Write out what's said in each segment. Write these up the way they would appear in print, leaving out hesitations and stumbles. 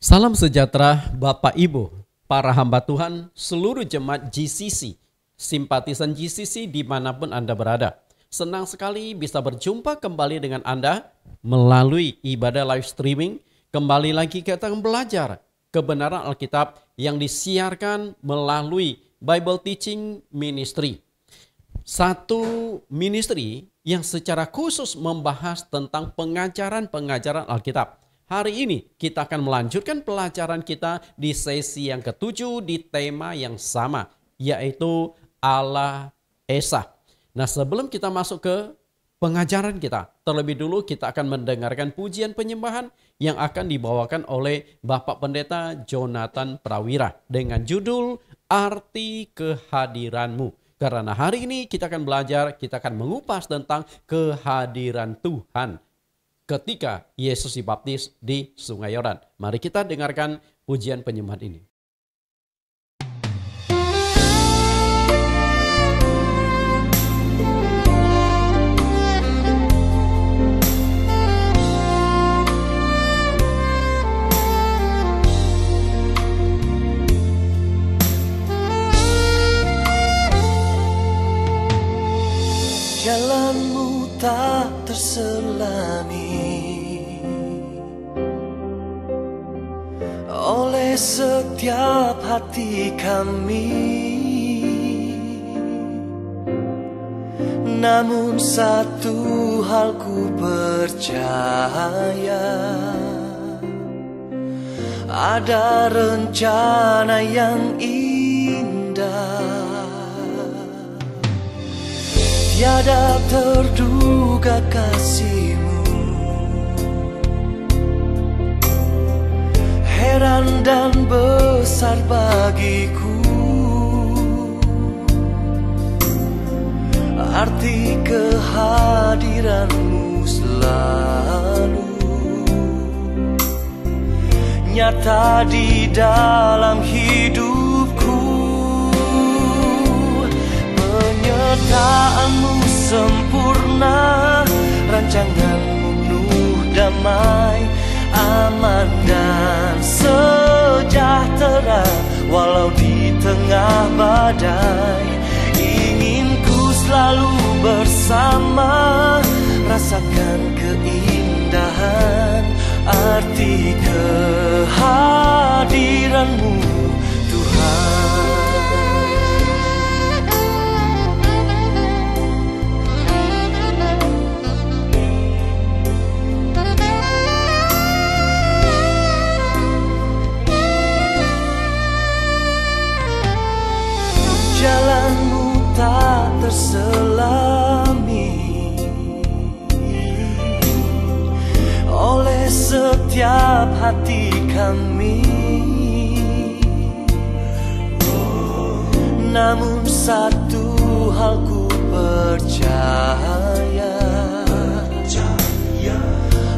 Salam sejahtera Bapak Ibu, para hamba Tuhan, seluruh jemaat GCC, simpatisan GCC dimanapun Anda berada. Senang sekali bisa berjumpa kembali dengan Anda melalui ibadah live streaming. Kembali lagi kita akan belajar kebenaran Alkitab yang disiarkan melalui Bible Teaching Ministry. Satu ministry yang secara khusus membahas tentang pengajaran Alkitab. Hari ini kita akan melanjutkan pelajaran kita di sesi yang ke-7 di tema yang sama, yaitu Allah Esa. Nah, sebelum kita masuk ke pengajaran kita, terlebih dulu kita akan mendengarkan pujian penyembahan yang akan dibawakan oleh Bapak Pendeta Jonathan Prawira dengan judul Arti Kehadiranmu. Karena hari ini kita akan belajar, kita akan mengupas tentang kehadiran Tuhan ketika Yesus dibaptis di Sungai Yordan. Mari kita dengarkan pujian penyembahan ini. Jalanmu tak terselami oleh setiap hati kami, namun satu hal ku percaya, ada rencana yang indah. Tiada terduga kasih-Mu, heran dan besar bagiku. Arti kehadiran-Mu selalu nyata di dalam hidupku. Penyertaan-Mu sempurna, rancangan-Mu penuh damai, aman dan sejahtera walau di tengah badai. Ingin ku selalu bersama, rasakan keindahan arti kehadiran-Mu Tuhan. Jalanmu tak terselami oleh setiap hati kami, namun satu hal ku percaya,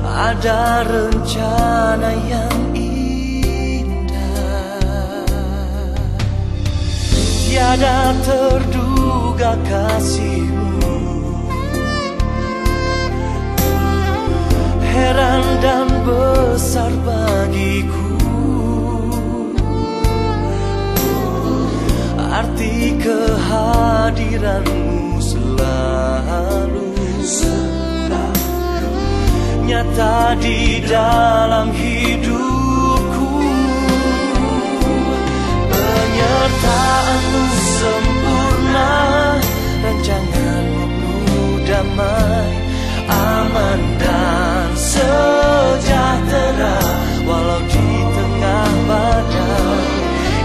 ada rencana yang tiada terduga kasih-Mu, heran dan besar bagiku. Arti kehadiran-Mu selalu nyata di dalam hidupku. Penyertaan-Mu sempurna, rancangan-Mu penuh damai, aman dan sejahtera walau di tengah badai.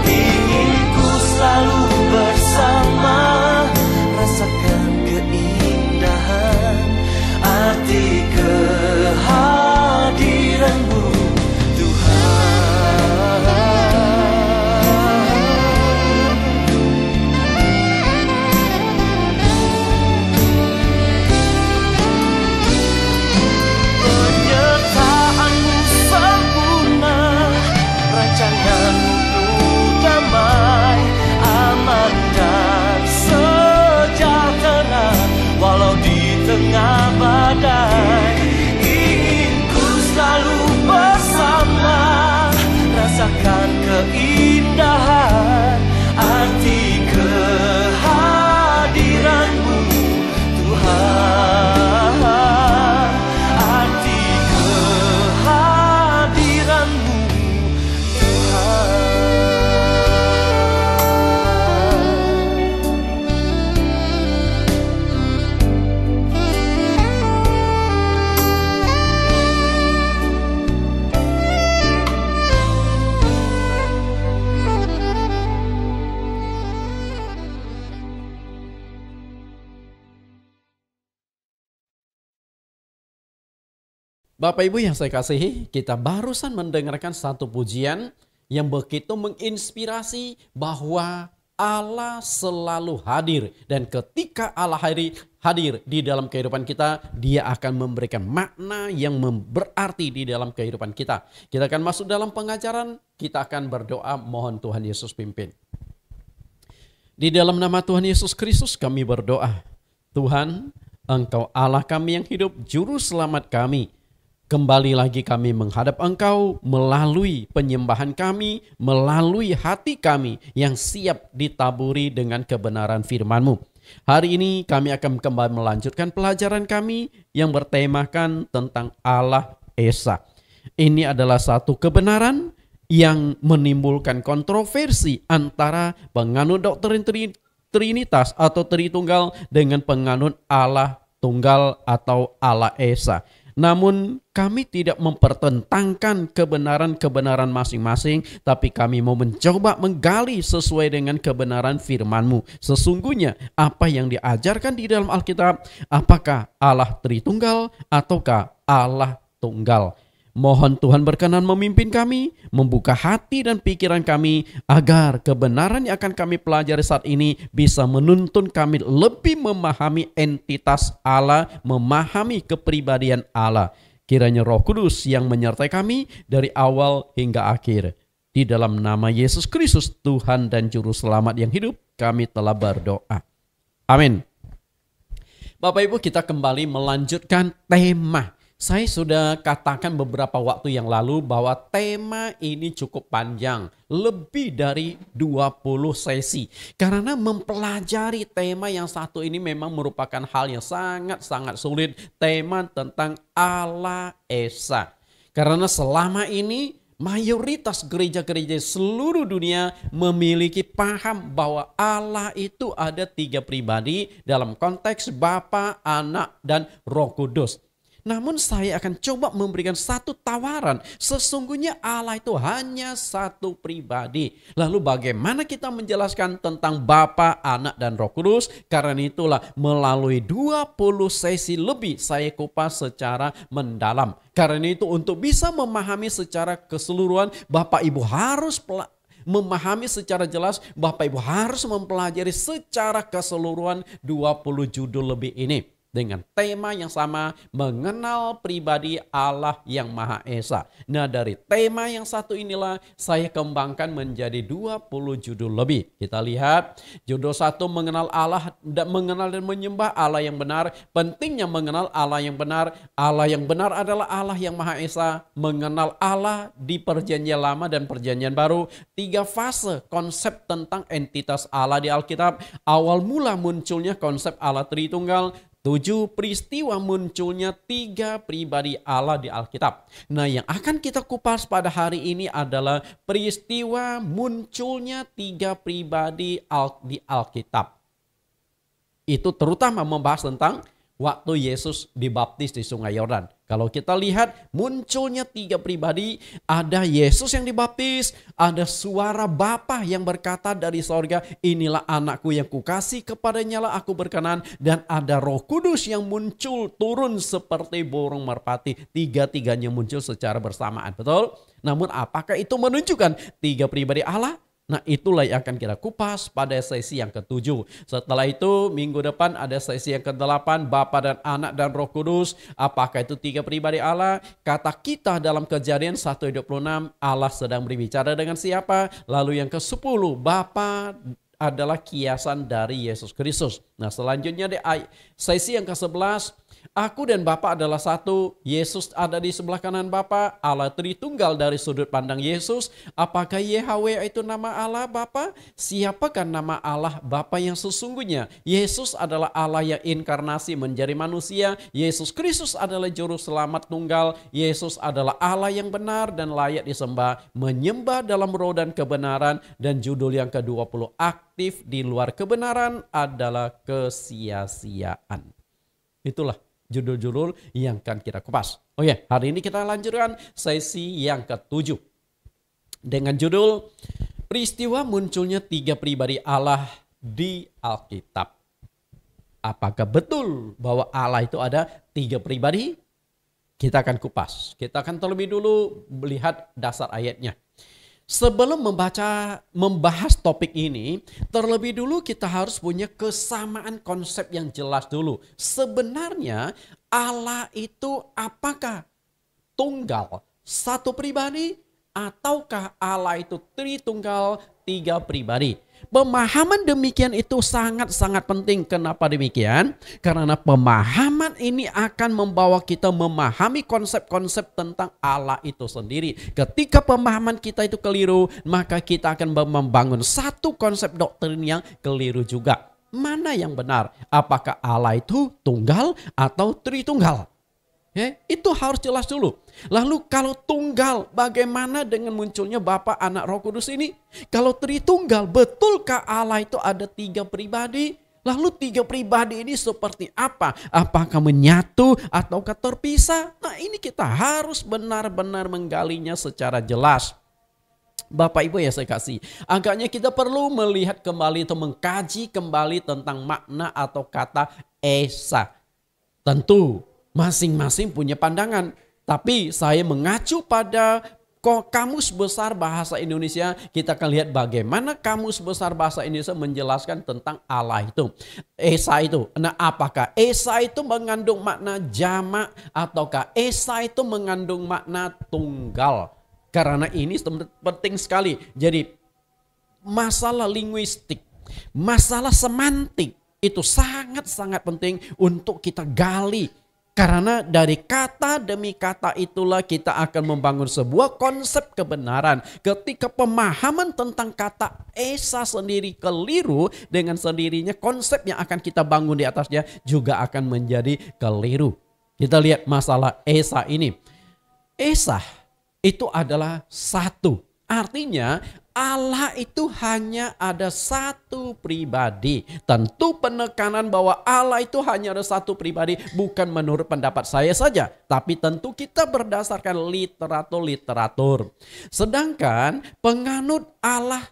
Ingin ku selalu bersama, rasakan keindahan arti kehadiran-Mu Tuhan. Bapak Ibu yang saya kasihi, kita barusan mendengarkan satu pujian yang begitu menginspirasi bahwa Allah selalu hadir. Dan ketika Allah hadir di dalam kehidupan kita, Dia akan memberikan makna yang berarti di dalam kehidupan kita. Kita akan masuk dalam pengajaran, kita akan berdoa, mohon Tuhan Yesus pimpin. Di dalam nama Tuhan Yesus Kristus kami berdoa. Tuhan, Engkau Allah kami yang hidup, Juru Selamat kami. Kembali lagi kami menghadap Engkau melalui penyembahan kami, melalui hati kami yang siap ditaburi dengan kebenaran firman-Mu. Hari ini kami akan kembali melanjutkan pelajaran kami yang bertemakan tentang Allah Esa. Ini adalah satu kebenaran yang menimbulkan kontroversi antara penganut doktrin Trinitas atau Tritunggal dengan penganut Allah Tunggal atau Allah Esa. Namun kami tidak mempertentangkan kebenaran-kebenaran masing-masing, tapi kami mau mencoba menggali sesuai dengan kebenaran firman-Mu. Sesungguhnya apa yang diajarkan di dalam Alkitab, apakah Allah Tritunggal ataukah Allah Tunggal? Mohon Tuhan berkenan memimpin kami, membuka hati dan pikiran kami, agar kebenaran yang akan kami pelajari saat ini bisa menuntun kami lebih memahami entitas Allah, memahami kepribadian Allah. Kiranya Roh Kudus yang menyertai kami dari awal hingga akhir. Di dalam nama Yesus Kristus, Tuhan dan Juru Selamat yang hidup, kami telah berdoa. Amin. Bapak Ibu, kita kembali melanjutkan tema. Saya sudah katakan beberapa waktu yang lalu bahwa tema ini cukup panjang, lebih dari 20 sesi. Karena mempelajari tema yang satu ini memang merupakan hal yang sangat-sangat sulit, tema tentang Allah Esa. Karena selama ini mayoritas gereja-gereja seluruh dunia memiliki paham bahwa Allah itu ada 3 pribadi dalam konteks Bapa, Anak, dan Roh Kudus. Namun saya akan coba memberikan satu tawaran. Sesungguhnya Allah itu hanya satu pribadi. Lalu bagaimana kita menjelaskan tentang Bapa, Anak, dan Roh Kudus? Karena itulah melalui 20 sesi lebih saya kupas secara mendalam. Karena itu untuk bisa memahami secara keseluruhan, Bapak Ibu harus memahami secara jelas, Bapak Ibu harus mempelajari secara keseluruhan 20 judul lebih ini. Dengan tema yang sama, mengenal pribadi Allah yang Maha Esa. Nah, dari tema yang satu inilah saya kembangkan menjadi 20 judul lebih. Kita lihat judul 1, mengenal Allah dan mengenal dan menyembah Allah yang benar. Pentingnya mengenal Allah yang benar. Allah yang benar adalah Allah yang Maha Esa. Mengenal Allah di Perjanjian Lama dan Perjanjian Baru. 3 fase konsep tentang entitas Allah di Alkitab. Awal mula munculnya konsep Allah Tritunggal. 7 peristiwa munculnya 3 pribadi Allah di Alkitab. Nah, yang akan kita kupas pada hari ini adalah peristiwa munculnya 3 pribadi di Alkitab. Itu terutama membahas tentang waktu Yesus dibaptis di Sungai Yordan. Kalau kita lihat munculnya 3 pribadi, ada Yesus yang dibaptis, ada suara Bapa yang berkata dari sorga, inilah anakku yang kukasih, kepadanya lah aku berkenan, dan ada Roh Kudus yang muncul turun seperti burung merpati. 3-tiganya muncul secara bersamaan, betul? Namun apakah itu menunjukkan 3 pribadi Allah? Nah, itulah yang akan kita kupas pada sesi yang ke-7. Setelah itu minggu depan ada sesi yang ke-8, Bapa dan Anak dan Roh Kudus. Apakah itu 3 pribadi Allah? Kata kita dalam Kejadian 1:26, Allah sedang berbicara dengan siapa? Lalu yang ke-10, Bapa adalah kiasan dari Yesus Kristus. Nah, selanjutnya di sesi yang ke-11, aku dan Bapa adalah satu. Yesus ada di sebelah kanan Bapa. Allah Tritunggal dari sudut pandang Yesus. Apakah Yahweh itu nama Allah Bapa? Siapakah nama Allah Bapa yang sesungguhnya? Yesus adalah Allah yang inkarnasi menjadi manusia. Yesus Kristus adalah Juru Selamat Tunggal. Yesus adalah Allah yang benar dan layak disembah. Menyembah dalam roh dan kebenaran. Dan judul yang ke-20, aktif di luar kebenaran adalah kesia-siaan. Itulah judul-judul yang akan kita kupas. Oh ya, hari ini kita lanjutkan sesi yang ke-7 dengan judul peristiwa munculnya 3 pribadi Allah di Alkitab. Apakah betul bahwa Allah itu ada 3 pribadi? Kita akan kupas. Kita akan terlebih dulu melihat dasar ayatnya. Sebelum membahas topik ini, terlebih dulu kita harus punya kesamaan konsep yang jelas dulu. Sebenarnya Allah itu apakah tunggal, satu pribadi, ataukah Allah itu Tritunggal, tiga pribadi? Pemahaman demikian itu sangat-sangat penting. Kenapa demikian? Karena pemahaman ini akan membawa kita memahami konsep-konsep tentang Allah itu sendiri. Ketika pemahaman kita itu keliru, maka kita akan membangun satu konsep doktrin yang keliru juga. Mana yang benar? Apakah Allah itu tunggal atau Tritunggal? Itu harus jelas dulu. Lalu kalau tunggal, bagaimana dengan munculnya Bapa, Anak, Roh Kudus ini? Kalau Tritunggal, betulkah Allah itu ada tiga pribadi? Lalu tiga pribadi ini seperti apa? Apakah menyatu ataukah terpisah? Nah, ini kita harus benar-benar menggalinya secara jelas. Bapak Ibu ya saya kasih, agaknya kita perlu melihat kembali atau mengkaji kembali tentang makna atau kata Esa. Tentu masing-masing punya pandangan. Tapi saya mengacu pada Kamus Besar Bahasa Indonesia. Kita akan lihat bagaimana Kamus Besar Bahasa Indonesia menjelaskan tentang Allah itu. Esa itu. Nah, apakah Esa itu mengandung makna jamak ataukah Esa itu mengandung makna tunggal? Karena ini penting sekali. Jadi masalah linguistik, masalah semantik itu sangat-sangat penting untuk kita gali. Karena dari kata demi kata itulah kita akan membangun sebuah konsep kebenaran. Ketika pemahaman tentang kata Esa sendiri keliru, dengan sendirinya konsep yang akan kita bangun di atasnya juga akan menjadi keliru. Kita lihat masalah Esa ini. Esa itu adalah satu. Artinya Allah itu hanya ada satu pribadi. Tentu penekanan bahwa Allah itu hanya ada satu pribadi bukan menurut pendapat saya saja. Tapi tentu kita berdasarkan literatur. Sedangkan penganut Allah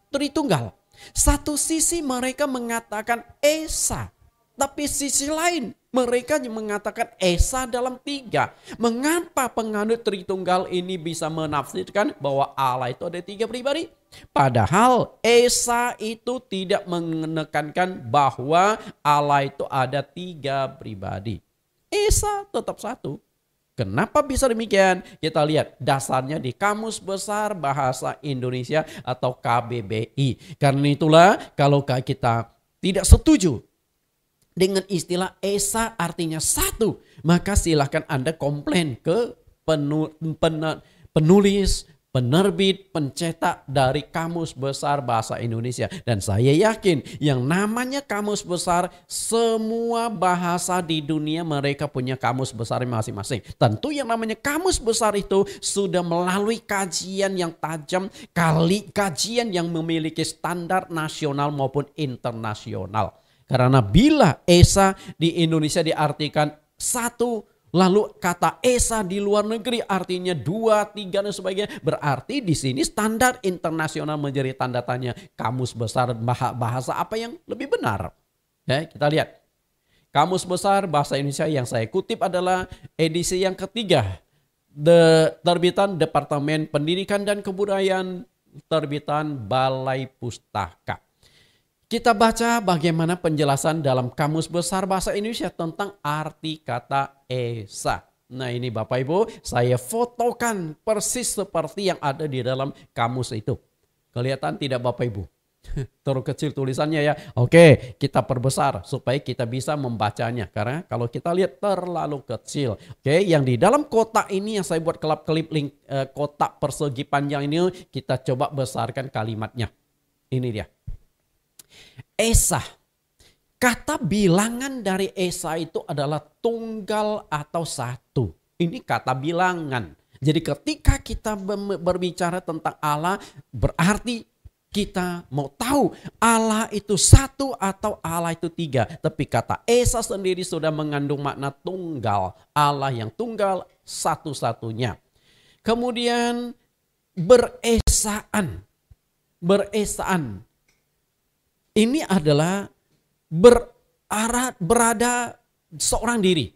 Tritunggal, satu sisi mereka mengatakan Esa. Tapi sisi lain mereka mengatakan Esa dalam tiga. Mengapa penganut Tritunggal ini bisa menafsirkan bahwa Allah itu ada tiga pribadi? Padahal Esa itu tidak menekankan bahwa Allah itu ada tiga pribadi. Esa tetap satu. Kenapa bisa demikian? Kita lihat dasarnya di Kamus Besar Bahasa Indonesia atau KBBI. Karena itulah kalau kita tidak setuju dengan istilah Esa artinya satu, maka silahkan Anda komplain ke penulis, penerbit, pencetak dari Kamus Besar Bahasa Indonesia. Dan saya yakin yang namanya Kamus Besar, semua bahasa di dunia mereka punya kamus besar masing-masing. Tentu yang namanya Kamus Besar itu sudah melalui kajian yang tajam, kajian yang memiliki standar nasional maupun internasional. Karena bila Esa di Indonesia diartikan satu, lalu kata Esa di luar negeri artinya dua, tiga dan sebagainya. Berarti di sini standar internasional menjadi tanda tanya. Kamus Besar bahasa apa yang lebih benar? Kita lihat. Kamus Besar Bahasa Indonesia yang saya kutip adalah edisi yang ketiga. Terbitan Departemen Pendidikan dan Kebudayaan, terbitan Balai Pustaka. Kita baca bagaimana penjelasan dalam Kamus Besar Bahasa Indonesia tentang arti kata Esa. Nah ini Bapak Ibu, saya fotokan persis seperti yang ada di dalam kamus itu. Kelihatan tidak Bapak Ibu? Terlalu kecil tulisannya ya. Oke, kita perbesar supaya kita bisa membacanya. Karena kalau kita lihat terlalu kecil. Oke, yang di dalam kotak ini yang saya buat kelap-kelip kotak persegi panjang ini, kita coba besarkan kalimatnya. Ini dia. Esa. Kata bilangan dari Esa itu adalah tunggal atau satu. Ini kata bilangan. Jadi ketika kita berbicara tentang Allah, berarti kita mau tahu Allah itu satu atau Allah itu tiga. Tapi kata Esa sendiri sudah mengandung makna tunggal. Allah yang tunggal satu-satunya. Kemudian beresaan. Beresaan. Ini adalah berada seorang diri.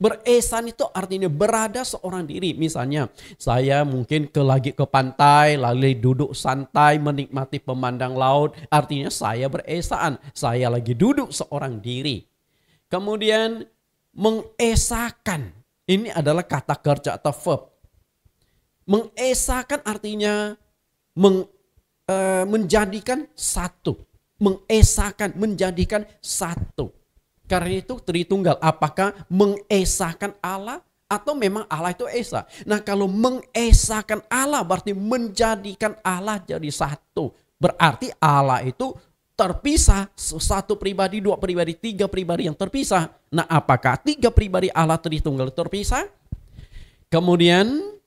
Beresan itu artinya berada seorang diri. Misalnya saya mungkin lagi ke pantai, lalu duduk santai menikmati pemandang laut. Artinya saya beresaan, saya lagi duduk seorang diri. Kemudian mengesahkan, ini adalah kata kerja atau verb. Mengesahkan artinya menjadikan satu. Mengesahkan, menjadikan satu. Karena itu Tritunggal, apakah mengesahkan Allah atau memang Allah itu esa? Nah, kalau mengesahkan Allah berarti menjadikan Allah jadi satu. Berarti Allah itu terpisah, satu pribadi, dua pribadi, tiga pribadi yang terpisah. Nah, apakah tiga pribadi Allah Tritunggal terpisah? Kemudian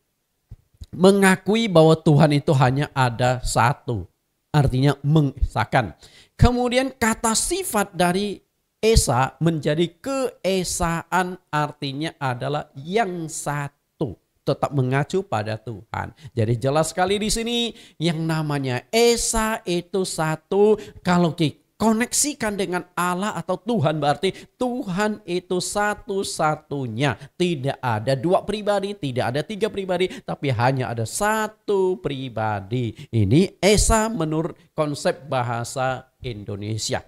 mengakui bahwa Tuhan itu hanya ada satu. Artinya mengesahkan. Kemudian kata sifat dari Esa menjadi keesaan, artinya adalah yang satu, tetap mengacu pada Tuhan. Jadi jelas sekali di sini yang namanya Esa itu satu. Kalau dikoneksikan dengan Allah atau Tuhan berarti Tuhan itu satu-satunya. Tidak ada dua pribadi, tidak ada tiga pribadi, tapi hanya ada satu pribadi. Ini Esa menurut konsep bahasa Indonesia.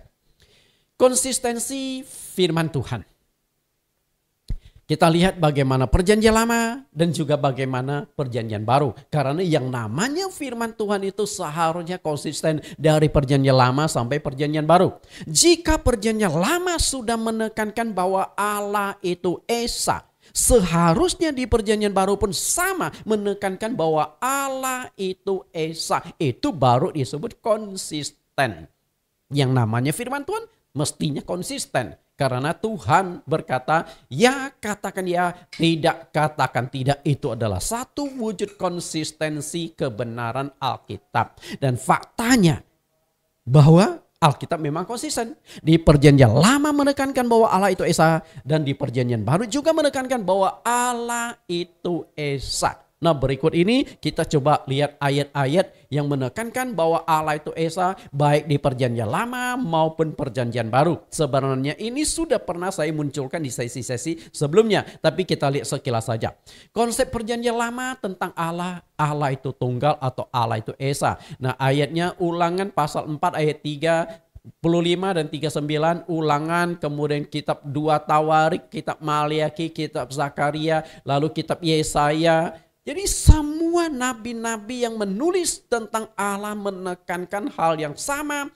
Konsistensi firman Tuhan. Kita lihat bagaimana perjanjian lama dan juga bagaimana perjanjian baru. Karena yang namanya firman Tuhan itu seharusnya konsisten dari perjanjian lama sampai perjanjian baru. Jika perjanjian lama sudah menekankan bahwa Allah itu Esa, seharusnya di perjanjian baru pun sama menekankan bahwa Allah itu Esa. Itu baru disebut konsisten. Yang namanya firman Tuhan mestinya konsisten. Karena Tuhan berkata, ya katakan ya, tidak katakan tidak. Itu adalah satu wujud konsistensi kebenaran Alkitab. Dan faktanya bahwa Alkitab memang konsisten. Di perjanjian lama menekankan bahwa Allah itu Esa. Dan di perjanjian baru juga menekankan bahwa Allah itu Esa. Nah, berikut ini kita coba lihat ayat-ayat yang menekankan bahwa Allah itu Esa baik di perjanjian lama maupun perjanjian baru. Sebenarnya ini sudah pernah saya munculkan di sesi-sesi sebelumnya, tapi kita lihat sekilas saja. Konsep perjanjian lama tentang Allah, Allah itu tunggal atau Allah itu Esa. Nah, ayatnya Ulangan pasal 4 ayat 35 dan 39, Ulangan, kemudian kitab 2 Tawarik, kitab Maliaki, kitab Zakaria, lalu kitab Yesaya. Jadi semua nabi-nabi yang menulis tentang Allah menekankan hal yang sama,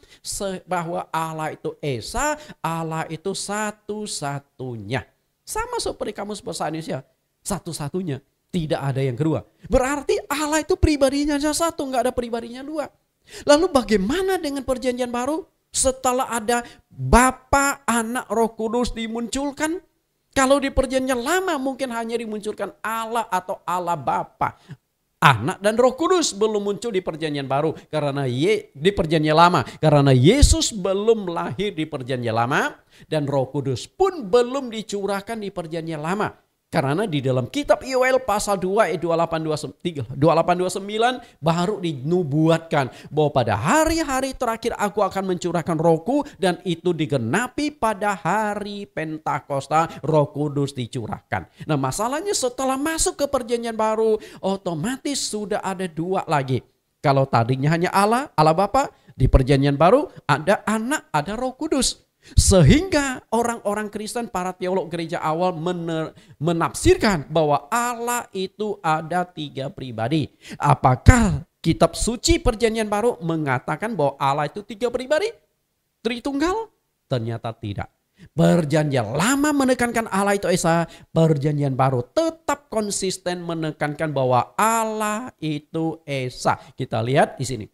bahwa Allah itu Esa, Allah itu satu-satunya. Sama seperti kamus bahasa Indonesia, satu-satunya, tidak ada yang kedua. Berarti Allah itu pribadinya hanya satu, nggak ada pribadinya dua. Lalu bagaimana dengan perjanjian baru? Setelah ada Bapa, Anak, Roh Kudus dimunculkan. Kalau di perjanjian lama mungkin hanya dimunculkan Allah atau Allah Bapa, Anak dan Roh Kudus belum muncul di perjanjian baru karena di perjanjian lama, karena Yesus belum lahir di perjanjian lama dan Roh Kudus pun belum dicurahkan di perjanjian lama. Karena di dalam kitab Yoel pasal 2 ayat 28-29 baru dinubuatkan bahwa pada hari-hari terakhir aku akan mencurahkan Rohku dan itu digenapi pada hari Pentakosta, Roh Kudus dicurahkan. Nah, masalahnya setelah masuk ke perjanjian baru otomatis sudah ada dua lagi. Kalau tadinya hanya Allah, Allah Bapa, di perjanjian baru ada Anak, ada Roh Kudus. Sehingga orang-orang Kristen, para teolog gereja awal menafsirkan bahwa Allah itu ada tiga pribadi. Apakah kitab suci perjanjian baru mengatakan bahwa Allah itu tiga pribadi? Tritunggal? Ternyata tidak. Perjanjian lama menekankan Allah itu Esa, perjanjian baru tetap konsisten menekankan bahwa Allah itu Esa. Kita lihat di sini.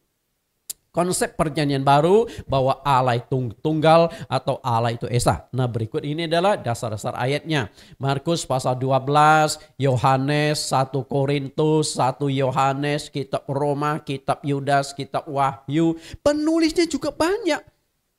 Konsep perjanjian baru bahwa Allah itu tunggal atau Allah itu Esa. Nah, berikut ini adalah dasar-dasar ayatnya. Markus pasal 12, Yohanes, 1 Korintus, 1 Yohanes, kitab Roma, kitab Yudas, kitab Wahyu. Penulisnya juga banyak.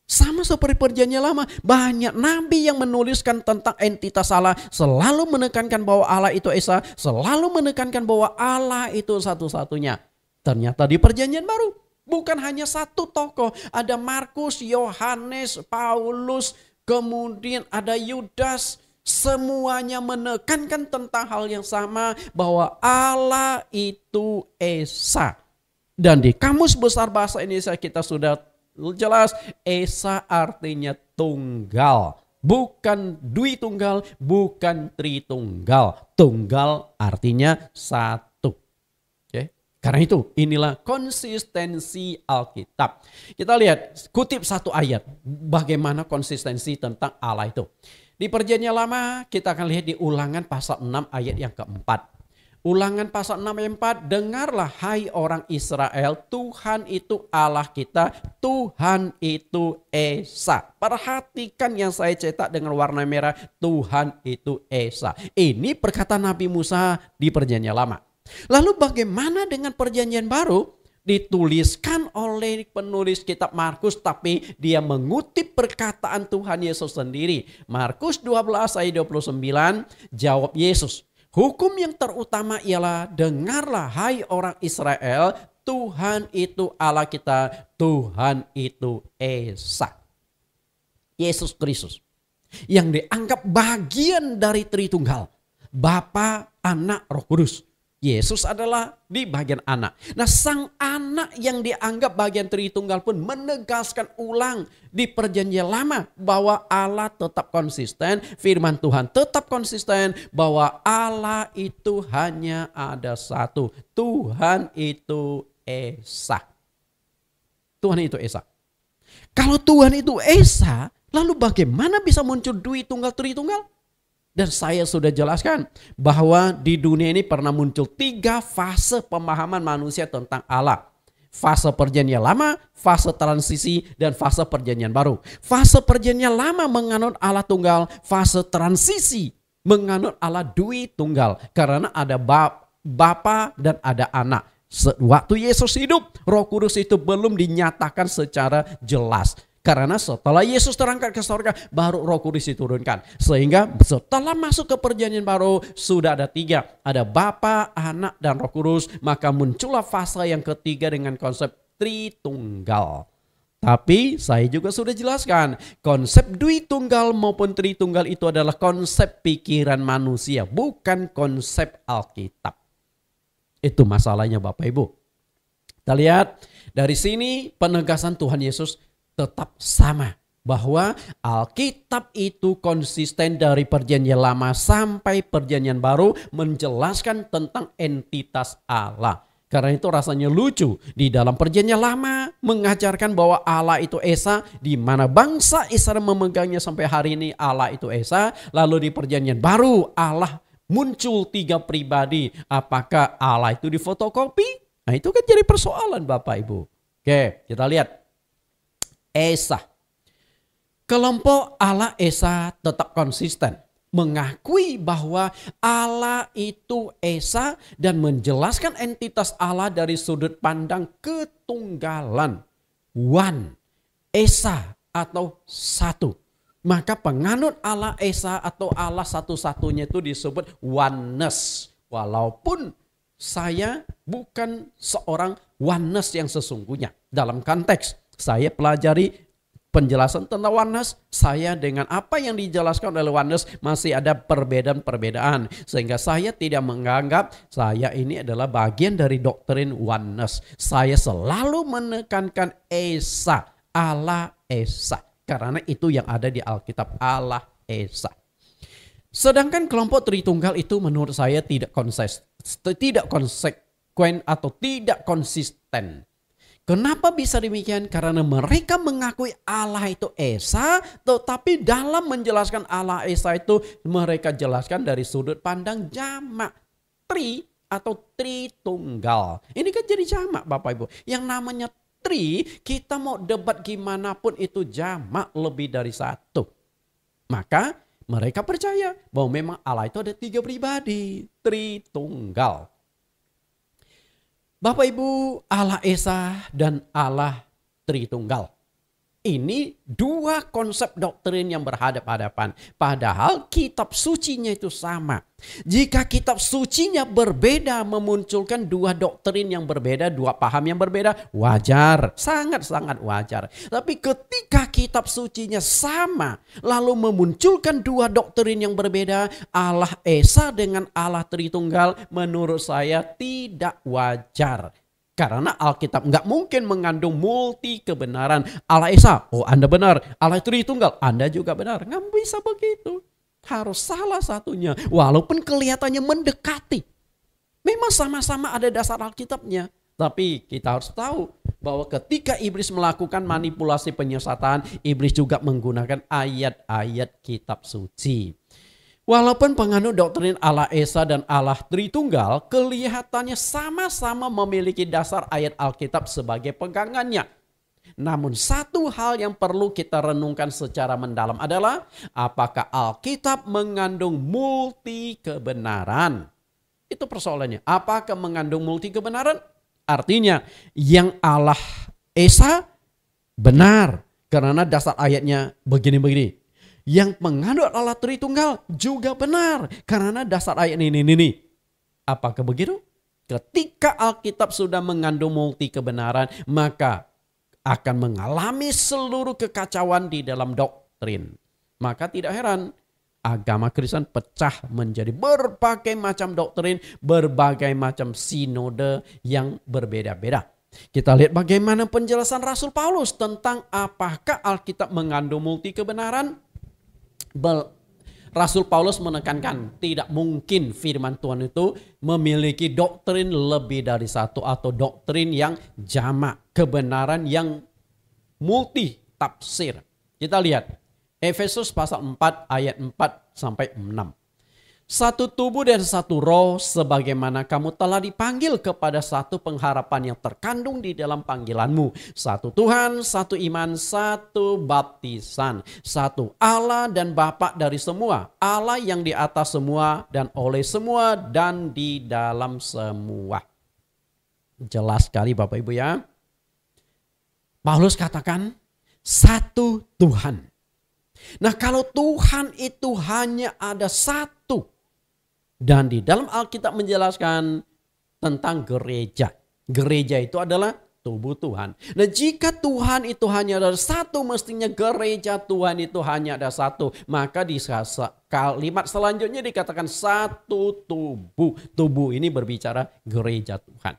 Sama seperti perjanjian lama, banyak nabi yang menuliskan tentang entitas Allah, selalu menekankan bahwa Allah itu Esa, selalu menekankan bahwa Allah itu satu-satunya. Ternyata di perjanjian baru bukan hanya satu tokoh, ada Markus, Yohanes, Paulus, kemudian ada Yudas, Semuanya menekankan tentang hal yang sama, bahwa Allah itu Esa. Dan di Kamus Besar Bahasa Indonesia kita sudah jelas, Esa artinya tunggal. Bukan dwi tunggal, bukan tritunggal. Tunggal artinya satu. Oke. Karena itu inilah konsistensi Alkitab. Kita lihat, kutip satu ayat, bagaimana konsistensi tentang Allah itu. Di Perjanjian Lama kita akan lihat di Ulangan pasal 6 ayat yang keempat. Ulangan pasal 6 ayat 4, dengarlah hai orang Israel, Tuhan itu Allah kita, Tuhan itu Esa. Perhatikan yang saya cetak dengan warna merah, Tuhan itu Esa. Ini perkataan Nabi Musa di Perjanjian Lama. Lalu bagaimana dengan Perjanjian Baru? Dituliskan oleh penulis kitab Markus, tapi dia mengutip perkataan Tuhan Yesus sendiri. Markus 12 ayat 29, jawab Yesus, hukum yang terutama ialah, dengarlah hai orang Israel, Tuhan itu Allah kita, Tuhan itu Esa. Yesus Kristus yang dianggap bagian dari Tritunggal, Bapa, Anak, Roh Kudus. Yesus adalah di bagian anak. Nah, sang anak yang dianggap bagian Tritunggal pun menegaskan ulang di Perjanjian Lama bahwa Allah tetap konsisten, firman Tuhan tetap konsisten, bahwa Allah itu hanya ada satu. Tuhan itu Esa. Tuhan itu Esa. Kalau Tuhan itu Esa, lalu bagaimana bisa muncul dwi tunggal Tritunggal? Dan saya sudah jelaskan bahwa di dunia ini pernah muncul 3 fase pemahaman manusia tentang Allah. Fase Perjanjian Lama, fase transisi, dan fase Perjanjian Baru. Fase Perjanjian Lama menganut Allah tunggal, fase transisi menganut Allah dwi tunggal. Karena ada Bapa dan ada anak. Waktu Yesus hidup, Roh Kudus itu belum dinyatakan secara jelas. Karena setelah Yesus terangkat ke surga, baru Roh Kudus diturunkan. Sehingga setelah masuk ke Perjanjian Baru, sudah ada 3. Ada Bapa, Anak, dan Roh Kudus. Maka muncullah fase yang ketiga dengan konsep Tritunggal. Tapi saya juga sudah jelaskan, konsep dwi tunggal maupun Tritunggal itu adalah konsep pikiran manusia, bukan konsep Alkitab. Itu masalahnya Bapak Ibu. Kita lihat dari sini penegasan Tuhan Yesus tetap sama, bahwa Alkitab itu konsisten dari Perjanjian Lama sampai Perjanjian Baru menjelaskan tentang entitas Allah. Karena itu rasanya lucu, di dalam Perjanjian Lama mengajarkan bahwa Allah itu Esa, di mana bangsa Israel memegangnya sampai hari ini Allah itu Esa. Lalu di Perjanjian Baru Allah muncul 3 pribadi. Apakah Allah itu difotokopi? Nah, itu kan jadi persoalan Bapak Ibu. Oke, kita lihat. Esa. Kelompok Allah Esa tetap konsisten, mengakui bahwa Allah itu Esa dan menjelaskan entitas Allah dari sudut pandang ketunggalan. One, Esa atau satu. Maka penganut Allah Esa atau Allah satu-satunya itu disebut oneness. Walaupun saya bukan seorang oneness yang sesungguhnya. Dalam konteks saya pelajari penjelasan tentang oneness, saya dengan apa yang dijelaskan oleh oneness masih ada perbedaan-perbedaan. Sehingga saya tidak menganggap saya ini adalah bagian dari doktrin oneness. Saya selalu menekankan Esa, Allah Esa. Karena itu yang ada di Alkitab, Allah Esa. Sedangkan kelompok Tritunggal itu menurut saya tidak konsekuen atau tidak konsisten. Kenapa bisa demikian? Karena mereka mengakui Allah itu Esa, tetapi dalam menjelaskan Allah Esa itu mereka jelaskan dari sudut pandang jamak, tri atau Tritunggal. Ini kan jadi jamak Bapak Ibu. Yang namanya tri, kita mau debat gimana pun itu jamak lebih dari satu. Maka mereka percaya bahwa memang Allah itu ada 3 pribadi, Tritunggal. Bapak Ibu, Allah Esa dan Allah Tritunggal. Ini dua konsep doktrin yang berhadap-hadapan. Padahal kitab sucinya itu sama. Jika kitab sucinya berbeda, memunculkan dua doktrin yang berbeda, dua paham yang berbeda, wajar. Sangat-sangat wajar. Tapi ketika kitab sucinya sama, lalu memunculkan dua doktrin yang berbeda, Allah Esa dengan Allah Tritunggal, menurut saya tidak wajar. Karena Alkitab nggak mungkin mengandung multi kebenaran. Allah Esa, oh Anda benar. Allah Tritunggal, Anda juga benar. Nggak bisa begitu. Harus salah satunya. Walaupun kelihatannya mendekati. Memang sama-sama ada dasar Alkitabnya. Tapi kita harus tahu bahwa ketika iblis melakukan manipulasi penyesatan, iblis juga menggunakan ayat-ayat kitab suci. Walaupun penganut doktrin Allah Esa dan Allah Tritunggal kelihatannya sama-sama memiliki dasar ayat Alkitab sebagai pegangannya. Namun satu hal yang perlu kita renungkan secara mendalam adalah apakah Alkitab mengandung multi kebenaran? Itu persoalannya. Apakah mengandung multi kebenaran? Artinya yang Allah Esa benar karena dasar ayatnya begini-begini. Yang menganut Allah Tritunggal juga benar karena dasar ayat ini. Apakah begitu? Ketika Alkitab sudah mengandung multi kebenaran, maka akan mengalami seluruh kekacauan di dalam doktrin. Maka tidak heran agama Kristen pecah menjadi berbagai macam doktrin, berbagai macam sinode yang berbeda-beda. Kita lihat bagaimana penjelasan Rasul Paulus tentang apakah Alkitab mengandung multi kebenaran. Rasul Paulus menekankan tidak mungkin firman Tuhan itu memiliki doktrin lebih dari satu atau doktrin yang jamak, kebenaran yang multi tafsir. Kita lihat Efesus pasal 4 ayat 4 sampai 6. Satu tubuh dan satu roh sebagaimana kamu telah dipanggil kepada satu pengharapan yang terkandung di dalam panggilanmu. Satu Tuhan, satu iman, satu baptisan. Satu Allah dan Bapa dari semua. Allah yang di atas semua dan oleh semua dan di dalam semua. Jelas sekali Bapak Ibu ya. Paulus katakan satu Tuhan. Nah kalau Tuhan itu hanya ada satu. Dan di dalam Alkitab menjelaskan tentang gereja. Gereja itu adalah tubuh Tuhan. Nah jika Tuhan itu hanya ada satu, mestinya gereja Tuhan itu hanya ada satu. Maka di kalimat selanjutnya dikatakan satu tubuh. Tubuh ini berbicara gereja Tuhan.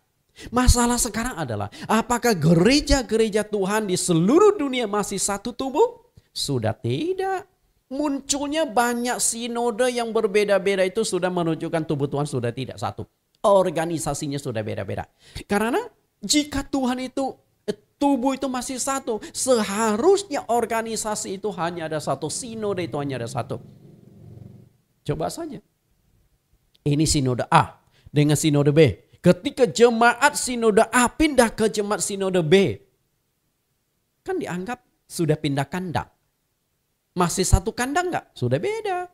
Masalah sekarang adalah apakah gereja-gereja Tuhan di seluruh dunia masih satu tubuh? Sudah tidak. Munculnya banyak sinode yang berbeda-beda itu sudah menunjukkan tubuh Tuhan sudah tidak satu. Organisasinya sudah beda-beda. Karena jika Tuhan itu, tubuh itu masih satu, seharusnya organisasi itu hanya ada satu, sinode itu hanya ada satu. Coba saja. Ini sinode A dengan sinode B. Ketika jemaat sinode A pindah ke jemaat sinode B, kan dianggap sudah pindah kandang. Masih satu kandang enggak? Sudah beda.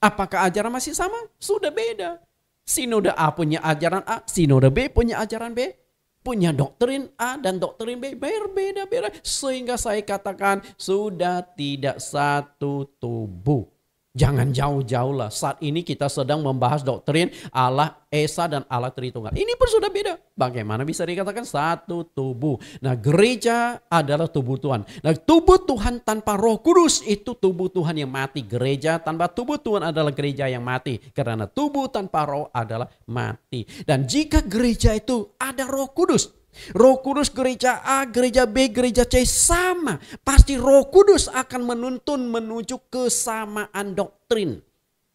Apakah ajaran masih sama? Sudah beda. Sinode A punya ajaran A, sinode B punya ajaran B. Punya doktrin A dan doktrin B berbeda-beda. Sehingga saya katakan sudah tidak satu tubuh. Jangan jauh-jauh lah. Saat ini kita sedang membahas doktrin Allah Esa dan Allah Tritunggal. Ini pun sudah beda. Bagaimana bisa dikatakan satu tubuh? Nah gereja adalah tubuh Tuhan. Nah tubuh Tuhan tanpa Roh Kudus itu tubuh Tuhan yang mati. Gereja tanpa tubuh Tuhan adalah gereja yang mati. Karena tubuh tanpa roh adalah mati. Dan jika gereja itu ada Roh Kudus, Roh Kudus gereja A, gereja B, gereja C sama. Pasti Roh Kudus akan menuntun menuju kesamaan doktrin.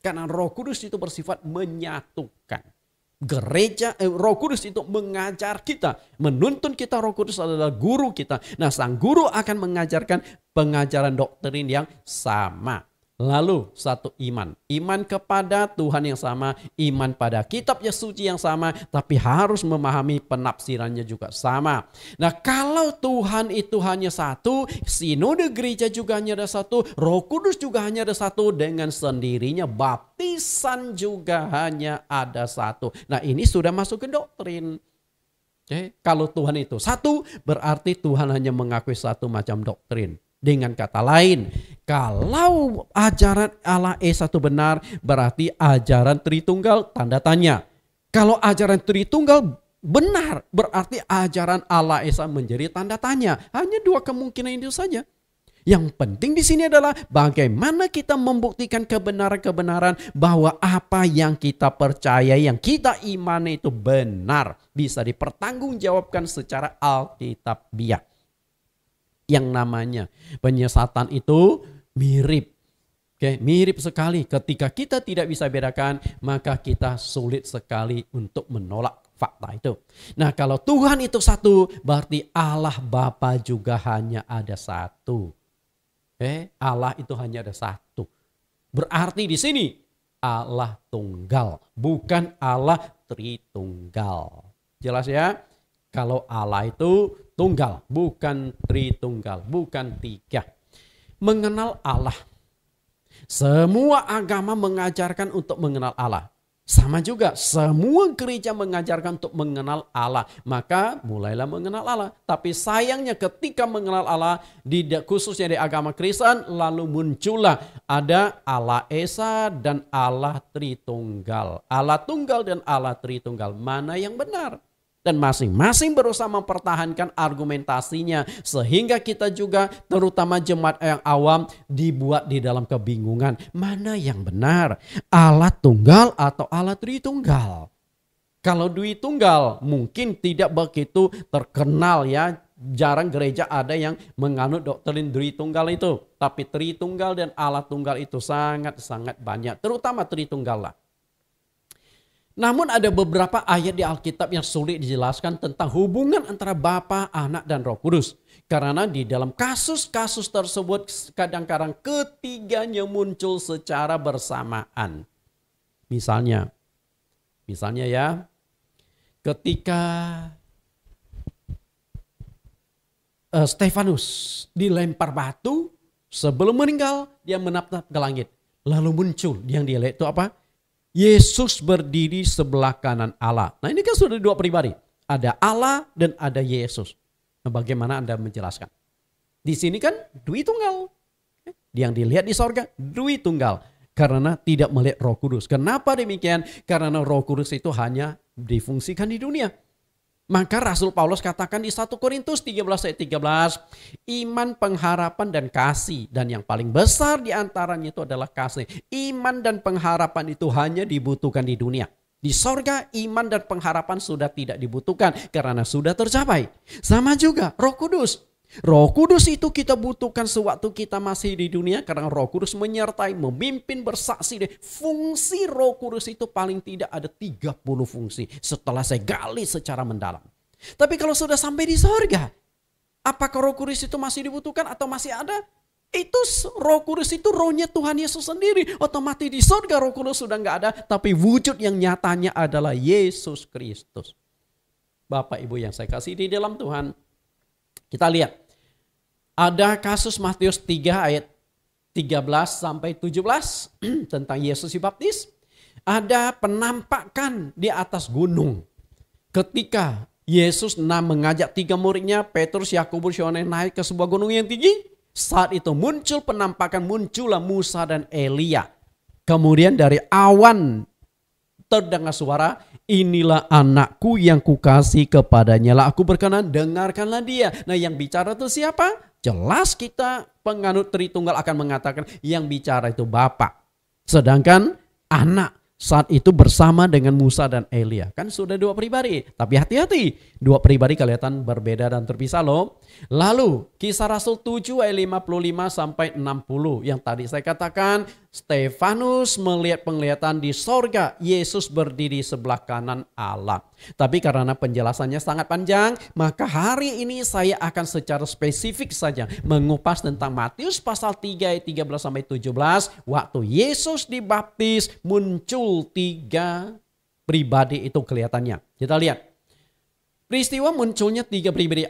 Karena Roh Kudus itu bersifat menyatukan. Roh Kudus itu mengajar kita, menuntun kita. Roh Kudus adalah guru kita. Nah, sang guru akan mengajarkan pengajaran doktrin yang sama. Lalu satu iman. Iman kepada Tuhan yang sama. Iman pada kitab yang suci yang sama. Tapi harus memahami penafsirannya juga sama. Nah kalau Tuhan itu hanya satu. Sinode gereja juga hanya ada satu. Roh Kudus juga hanya ada satu. Dengan sendirinya baptisan juga hanya ada satu. Nah ini sudah masuk ke doktrin. Kalau Tuhan itu satu, berarti Tuhan hanya mengakui satu macam doktrin. Dengan kata lain, kalau ajaran Allah Esa itu benar, berarti ajaran Tritunggal tanda tanya. Kalau ajaran Tritunggal benar, berarti ajaran Allah Esa menjadi tanda tanya. Hanya dua kemungkinan itu saja. Yang penting di sini adalah bagaimana kita membuktikan kebenaran-kebenaran bahwa apa yang kita percaya, yang kita imani itu benar, bisa dipertanggungjawabkan secara alkitabiah. Yang namanya penyesatan itu mirip. Mirip sekali. Ketika kita tidak bisa bedakan, maka kita sulit sekali untuk menolak fakta itu. Nah, kalau Tuhan itu satu, berarti Allah Bapa juga hanya ada satu. Allah itu hanya ada satu. Berarti di sini Allah tunggal, bukan Allah Tritunggal. Jelas ya? Kalau Allah itu tunggal, bukan Tritunggal, bukan tiga. Mengenal Allah. Semua agama mengajarkan untuk mengenal Allah. Sama juga, semua gereja mengajarkan untuk mengenal Allah. Maka mulailah mengenal Allah. Tapi sayangnya ketika mengenal Allah, khususnya di agama Kristen, lalu muncullah ada Allah Esa dan Allah Tritunggal. Allah Tunggal dan Allah Tritunggal. Mana yang benar? Dan masing-masing berusaha mempertahankan argumentasinya. Sehingga kita juga terutama jemaat yang awam dibuat di dalam kebingungan. Mana yang benar? Allah Tunggal atau Allah Tritunggal? Kalau Tritunggal mungkin tidak begitu terkenal ya. Jarang gereja ada yang menganut doktrin Tritunggal itu. Tapi Tritunggal dan Allah Tunggal itu sangat-sangat banyak. Terutama Tritunggal lah. Namun ada beberapa ayat di Alkitab yang sulit dijelaskan tentang hubungan antara Bapa, Anak, dan Roh Kudus. Karena di dalam kasus-kasus tersebut kadang-kadang ketiganya muncul secara bersamaan. Misalnya ya, ketika Stefanus dilempar batu, sebelum meninggal dia menatap ke langit. Lalu muncul yang dia lihat itu apa? Yesus berdiri sebelah kanan Allah. Nah ini kan sudah dua pribadi. Ada Allah dan ada Yesus. Nah bagaimana Anda menjelaskan? Di sini kan Tritunggal. Yang dilihat di sorga Tritunggal. Karena tidak melihat Roh Kudus. Kenapa demikian? Karena Roh Kudus itu hanya difungsikan di dunia. Maka Rasul Paulus katakan di 1 Korintus 13 ayat 13, iman, pengharapan, dan kasih. Dan yang paling besar di antaranya itu adalah kasih. Iman dan pengharapan itu hanya dibutuhkan di dunia. Di sorga iman dan pengharapan sudah tidak dibutuhkan karena sudah tercapai. Sama juga Roh Kudus. Roh Kudus itu kita butuhkan sewaktu kita masih di dunia karena Roh Kudus menyertai, memimpin, bersaksi. Fungsi Roh Kudus itu paling tidak ada 30 fungsi setelah saya gali secara mendalam. Tapi kalau sudah sampai di sorga, apakah Roh Kudus itu masih dibutuhkan atau masih ada? Itu Roh Kudus itu rohnya Tuhan Yesus sendiri. Otomatis di sorga Roh Kudus sudah nggak ada, tapi wujud yang nyatanya adalah Yesus Kristus. Bapak Ibu yang saya kasih di dalam Tuhan, kita lihat, ada kasus Matius 3 ayat 13 sampai 17 tentang Yesus dibaptis. Ada penampakan di atas gunung. Ketika Yesus mengajak 3 muridnya, Petrus, Yakobus, Yohanes naik ke sebuah gunung yang tinggi. Saat itu muncul penampakan, muncullah Musa dan Elia. Kemudian dari awan terdengar suara, inilah anakku yang kukasih kepadanya lah aku berkenan, dengarkanlah dia. Nah yang bicara itu siapa? Jelas kita penganut Tritunggal akan mengatakan yang bicara itu Bapa. Sedangkan anak saat itu bersama dengan Musa dan Elia. Kan sudah dua pribadi. Tapi hati-hati. Dua pribadi kelihatan berbeda dan terpisah loh. Lalu Kisah Rasul 7 ayat 55 sampai 60. Yang tadi saya katakan Stefanus melihat penglihatan di sorga. Yesus berdiri sebelah kanan Allah. Tapi karena penjelasannya sangat panjang, maka hari ini saya akan secara spesifik saja mengupas tentang Matius pasal 3 ayat 13 sampai 17. Waktu Yesus dibaptis muncul 3 pribadi itu kelihatannya. Kita lihat. Peristiwa munculnya 3 pribadi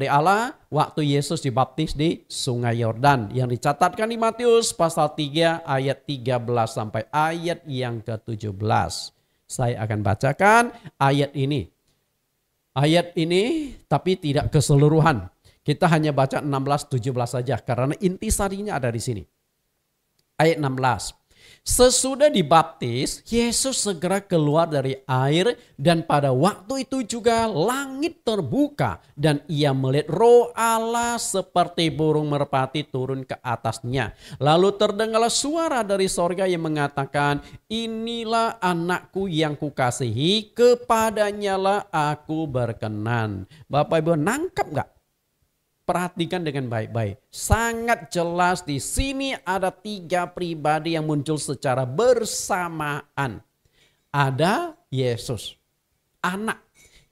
Allah waktu Yesus dibaptis di Sungai Yordan yang dicatatkan di Matius pasal 3 ayat 13 sampai ayat yang ke-17. Saya akan bacakan ayat ini. Ayat ini tapi tidak keseluruhan. Kita hanya baca 16-17 saja karena intisarinya ada di sini. Ayat 16. Sesudah dibaptis, Yesus segera keluar dari air dan pada waktu itu juga langit terbuka dan ia melihat Roh Allah seperti burung merpati turun ke atasnya. Lalu terdengarlah suara dari sorga yang mengatakan, inilah anakku yang kukasihi, kepadanyalah aku berkenan. Bapak Ibu nangkap gak? Perhatikan dengan baik-baik. Sangat jelas di sini ada 3 pribadi yang muncul secara bersamaan. Ada Yesus, anak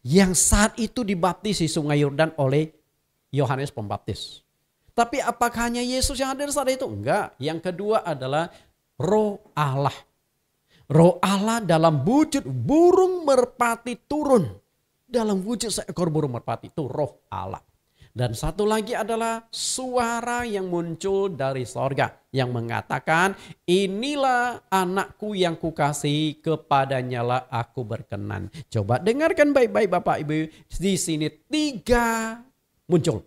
yang saat itu dibaptis di Sungai Yordan oleh Yohanes Pembaptis. Tapi apakah hanya Yesus yang hadir saat itu? Enggak. Yang kedua adalah Roh Allah. Roh Allah dalam wujud burung merpati turun. Dalam wujud seekor burung merpati itu Roh Allah. Dan satu lagi adalah suara yang muncul dari sorga yang mengatakan, inilah anakku yang kukasihi, kepadanyalah aku berkenan. Coba dengarkan baik-baik Bapak Ibu, di sini 3 muncul.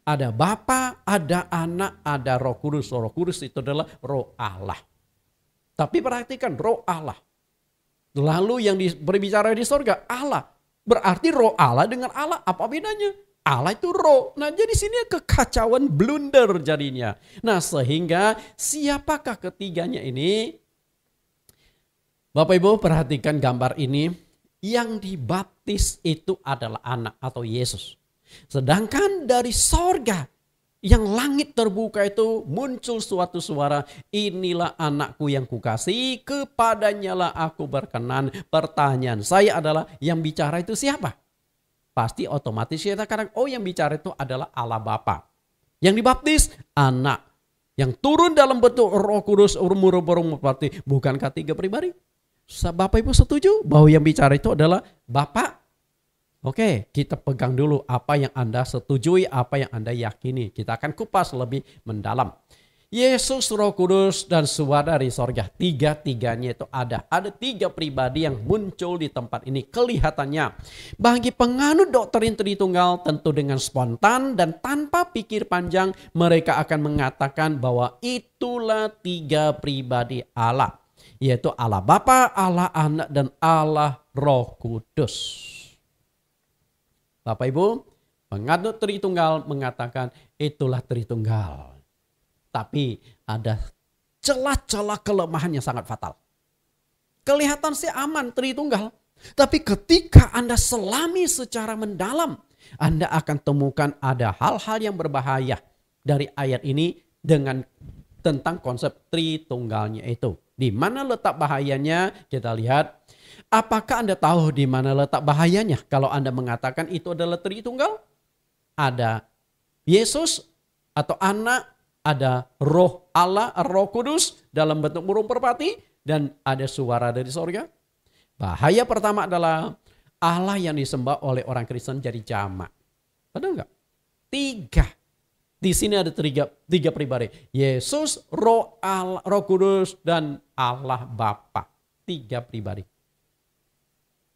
Ada Bapa, ada Anak, ada Roh Kudus. Roh Kudus itu adalah Roh Allah. Tapi perhatikan Roh Allah. Lalu yang berbicara di sorga Allah. Berarti Roh Allah dengan Allah apa bedanya? Allah itu roh. Nah jadi sini kekacauan blunder jadinya. Nah sehingga siapakah ketiganya ini? Bapak Ibu perhatikan gambar ini. Yang dibaptis itu adalah anak atau Yesus. Sedangkan dari sorga yang langit terbuka itu muncul suatu suara. Inilah anakku yang kukasihi, kepadanyalah aku berkenan. Pertanyaan saya adalah yang bicara itu siapa? Pasti otomatis kita katakan, oh yang bicara itu adalah Allah Bapa. Yang dibaptis anak. Yang turun dalam bentuk Roh Kudus, burung merpati. Bukankah 3 pribadi? Bapak Ibu setuju bahwa yang bicara itu adalah Bapa? Oke, kita pegang dulu apa yang Anda setujui, apa yang Anda yakini. Kita akan kupas lebih mendalam. Yesus, Roh Kudus, dan suara dari sorga. 3-tiganya itu ada. Ada 3 pribadi yang muncul di tempat ini. Kelihatannya bagi penganut doktrin Tritunggal tentu dengan spontan dan tanpa pikir panjang mereka akan mengatakan bahwa itulah 3 pribadi Allah. Yaitu Allah Bapa, Allah Anak, dan Allah Roh Kudus. Bapak Ibu, penganut Tritunggal mengatakan itulah Tritunggal. Tapi ada celah-celah kelemahan yang sangat fatal. Kelihatan sih aman Tritunggal. Tapi ketika Anda selami secara mendalam, Anda akan temukan ada hal-hal yang berbahaya dari ayat ini dengan tentang konsep Tritunggalnya itu. Di mana letak bahayanya? Kita lihat. Apakah Anda tahu di mana letak bahayanya kalau Anda mengatakan itu adalah Tritunggal? Ada Yesus atau anak, ada Roh Allah, Roh Kudus dalam bentuk burung merpati, dan ada suara dari sorga. Bahaya pertama adalah Allah yang disembah oleh orang Kristen jadi jamak. Betul enggak? 3. Di sini ada 3 pribadi. Yesus, Roh Allah, Roh Kudus, dan Allah Bapa. 3 pribadi.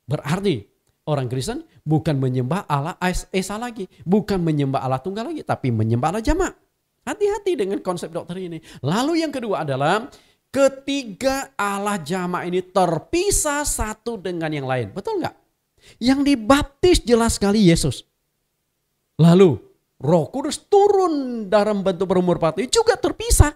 Berarti orang Kristen bukan menyembah Allah Esa lagi. Bukan menyembah Allah Tunggal lagi. Tapi menyembah Allah jamak. Hati-hati dengan konsep doktrin ini. Lalu yang kedua adalah ketiga Allah jamak ini terpisah satu dengan yang lain. Betul nggak? Yang dibaptis jelas sekali Yesus. Lalu Roh Kudus turun dalam bentuk burung merpati juga terpisah.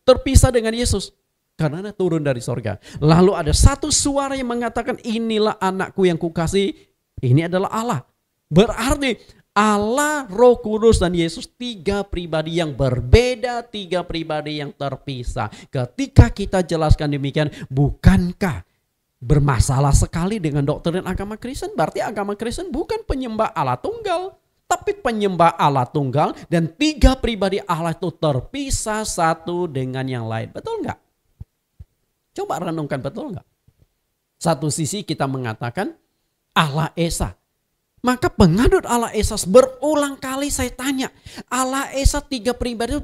Terpisah dengan Yesus. Karena turun dari sorga. Lalu ada satu suara yang mengatakan inilah anakku yang kukasihi. Ini adalah Allah. Berarti Allah, Roh Kudus, dan Yesus 3 pribadi yang berbeda, 3 pribadi yang terpisah. Ketika kita jelaskan demikian, bukankah bermasalah sekali dengan doktrin agama Kristen? Berarti agama Kristen bukan penyembah Allah tunggal, tapi penyembah Allah tunggal dan 3 pribadi Allah itu terpisah satu dengan yang lain. Betul nggak? Coba renungkan, betul nggak? Satu sisi kita mengatakan Allah Esa. Maka penganut Allah Esa berulang kali saya tanya, Allah Esa 3 pribadi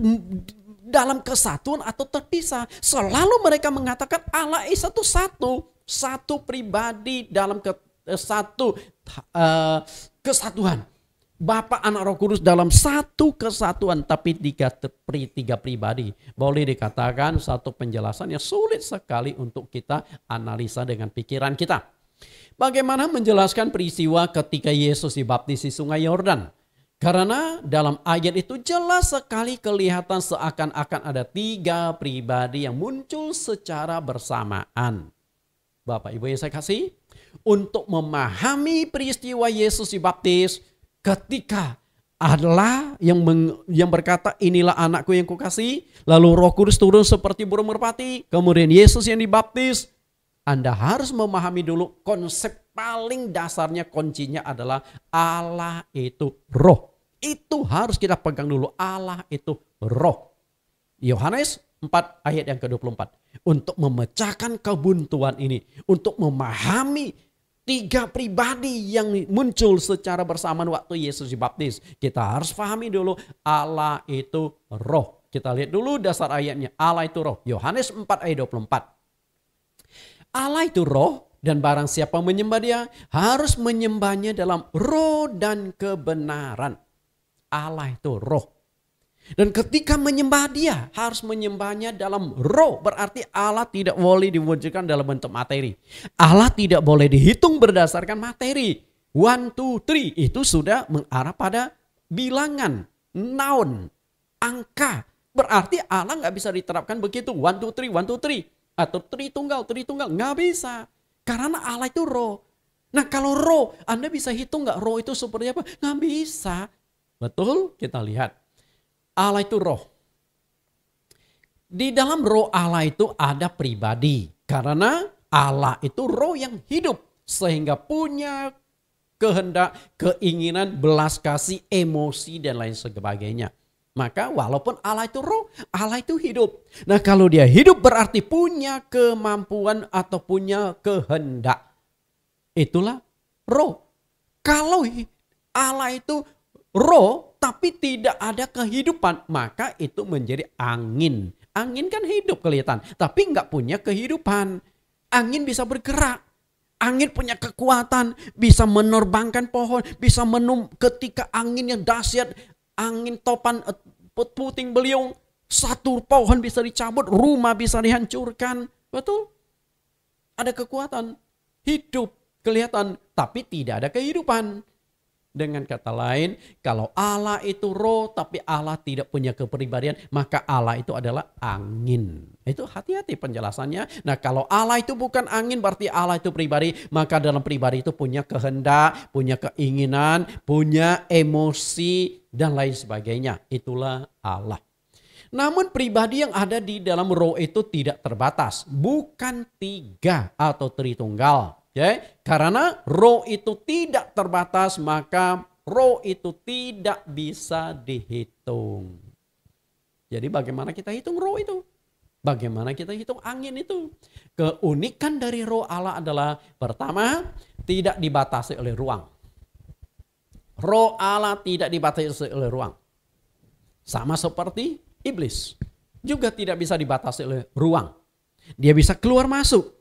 dalam kesatuan atau terpisah? Selalu mereka mengatakan Allah Esa itu satu pribadi dalam kesatuan. Bapa, Anak, Roh Kudus dalam satu kesatuan, tapi tiga pribadi. Boleh dikatakan satu penjelasan yang sulit sekali untuk kita analisa dengan pikiran kita. Bagaimana menjelaskan peristiwa ketika Yesus dibaptis di Sungai Yordan? Karena dalam ayat itu jelas sekali kelihatan seakan-akan ada tiga pribadi yang muncul secara bersamaan. Bapak Ibu yang saya kasih, untuk memahami peristiwa Yesus dibaptis, ketika Allah yang berkata, inilah anakku yang kukasihi, lalu Roh Kudus turun seperti burung merpati, kemudian Yesus yang dibaptis, Anda harus memahami dulu konsep paling dasarnya, kuncinya adalah Allah itu roh. Itu harus kita pegang dulu, Allah itu roh. Yohanes 4 ayat yang ke-24. Untuk memecahkan kebuntuan ini, untuk memahami tiga pribadi yang muncul secara bersamaan waktu Yesus dibaptis, kita harus pahami dulu Allah itu roh. Kita lihat dulu dasar ayatnya, Allah itu roh. Yohanes 4 ayat 24. Allah itu roh, dan barang siapa menyembah dia harus menyembahnya dalam roh dan kebenaran. Allah itu roh. Dan ketika menyembah dia harus menyembahnya dalam roh. Berarti Allah tidak boleh diwujudkan dalam bentuk materi. Allah tidak boleh dihitung berdasarkan materi. 1, 2, 3 itu sudah mengarah pada bilangan, noun, angka. Berarti Allah nggak bisa diterapkan begitu. 1, 2, 3, 1, 2, 3. Atau tritunggal, nggak bisa. Karena Allah itu roh. Nah kalau roh, Anda bisa hitung nggak roh itu seperti apa? Nggak bisa. Betul? Kita lihat. Allah itu roh. Di dalam roh Allah itu ada pribadi. Karena Allah itu roh yang hidup. Sehingga punya kehendak, keinginan, belas kasih, emosi, dan lain sebagainya. Maka walaupun Allah itu roh, Allah itu hidup. Nah kalau dia hidup berarti punya kemampuan atau punya kehendak. Itulah roh. Kalau Allah itu roh tapi tidak ada kehidupan, maka itu menjadi angin. Angin kan hidup kelihatan, tapi nggak punya kehidupan. Angin bisa bergerak. Angin punya kekuatan, bisa menerbangkan pohon, bisa ketika angin yang dahsyat, angin topan puting beliung, satu pohon bisa dicabut, rumah bisa dihancurkan. Betul? Ada kekuatan, hidup, kelihatan, tapi tidak ada kehidupan. Dengan kata lain, kalau Allah itu roh tapi Allah tidak punya kepribadian, maka Allah itu adalah angin. Itu hati-hati penjelasannya. Nah kalau Allah itu bukan angin berarti Allah itu pribadi, maka dalam pribadi itu punya kehendak, punya keinginan, punya emosi dan lain sebagainya. Itulah Allah. Namun pribadi yang ada di dalam roh itu tidak terbatas. Bukan tiga atau tritunggal. Okay? Karena roh itu tidak terbatas, maka roh itu tidak bisa dihitung. Jadi bagaimana kita hitung roh itu? Bagaimana kita hitung angin itu? Keunikan dari roh Allah adalah pertama, tidak dibatasi oleh ruang. Roh Allah tidak dibatasi oleh ruang. Sama seperti iblis. Juga tidak bisa dibatasi oleh ruang. Dia bisa keluar masuk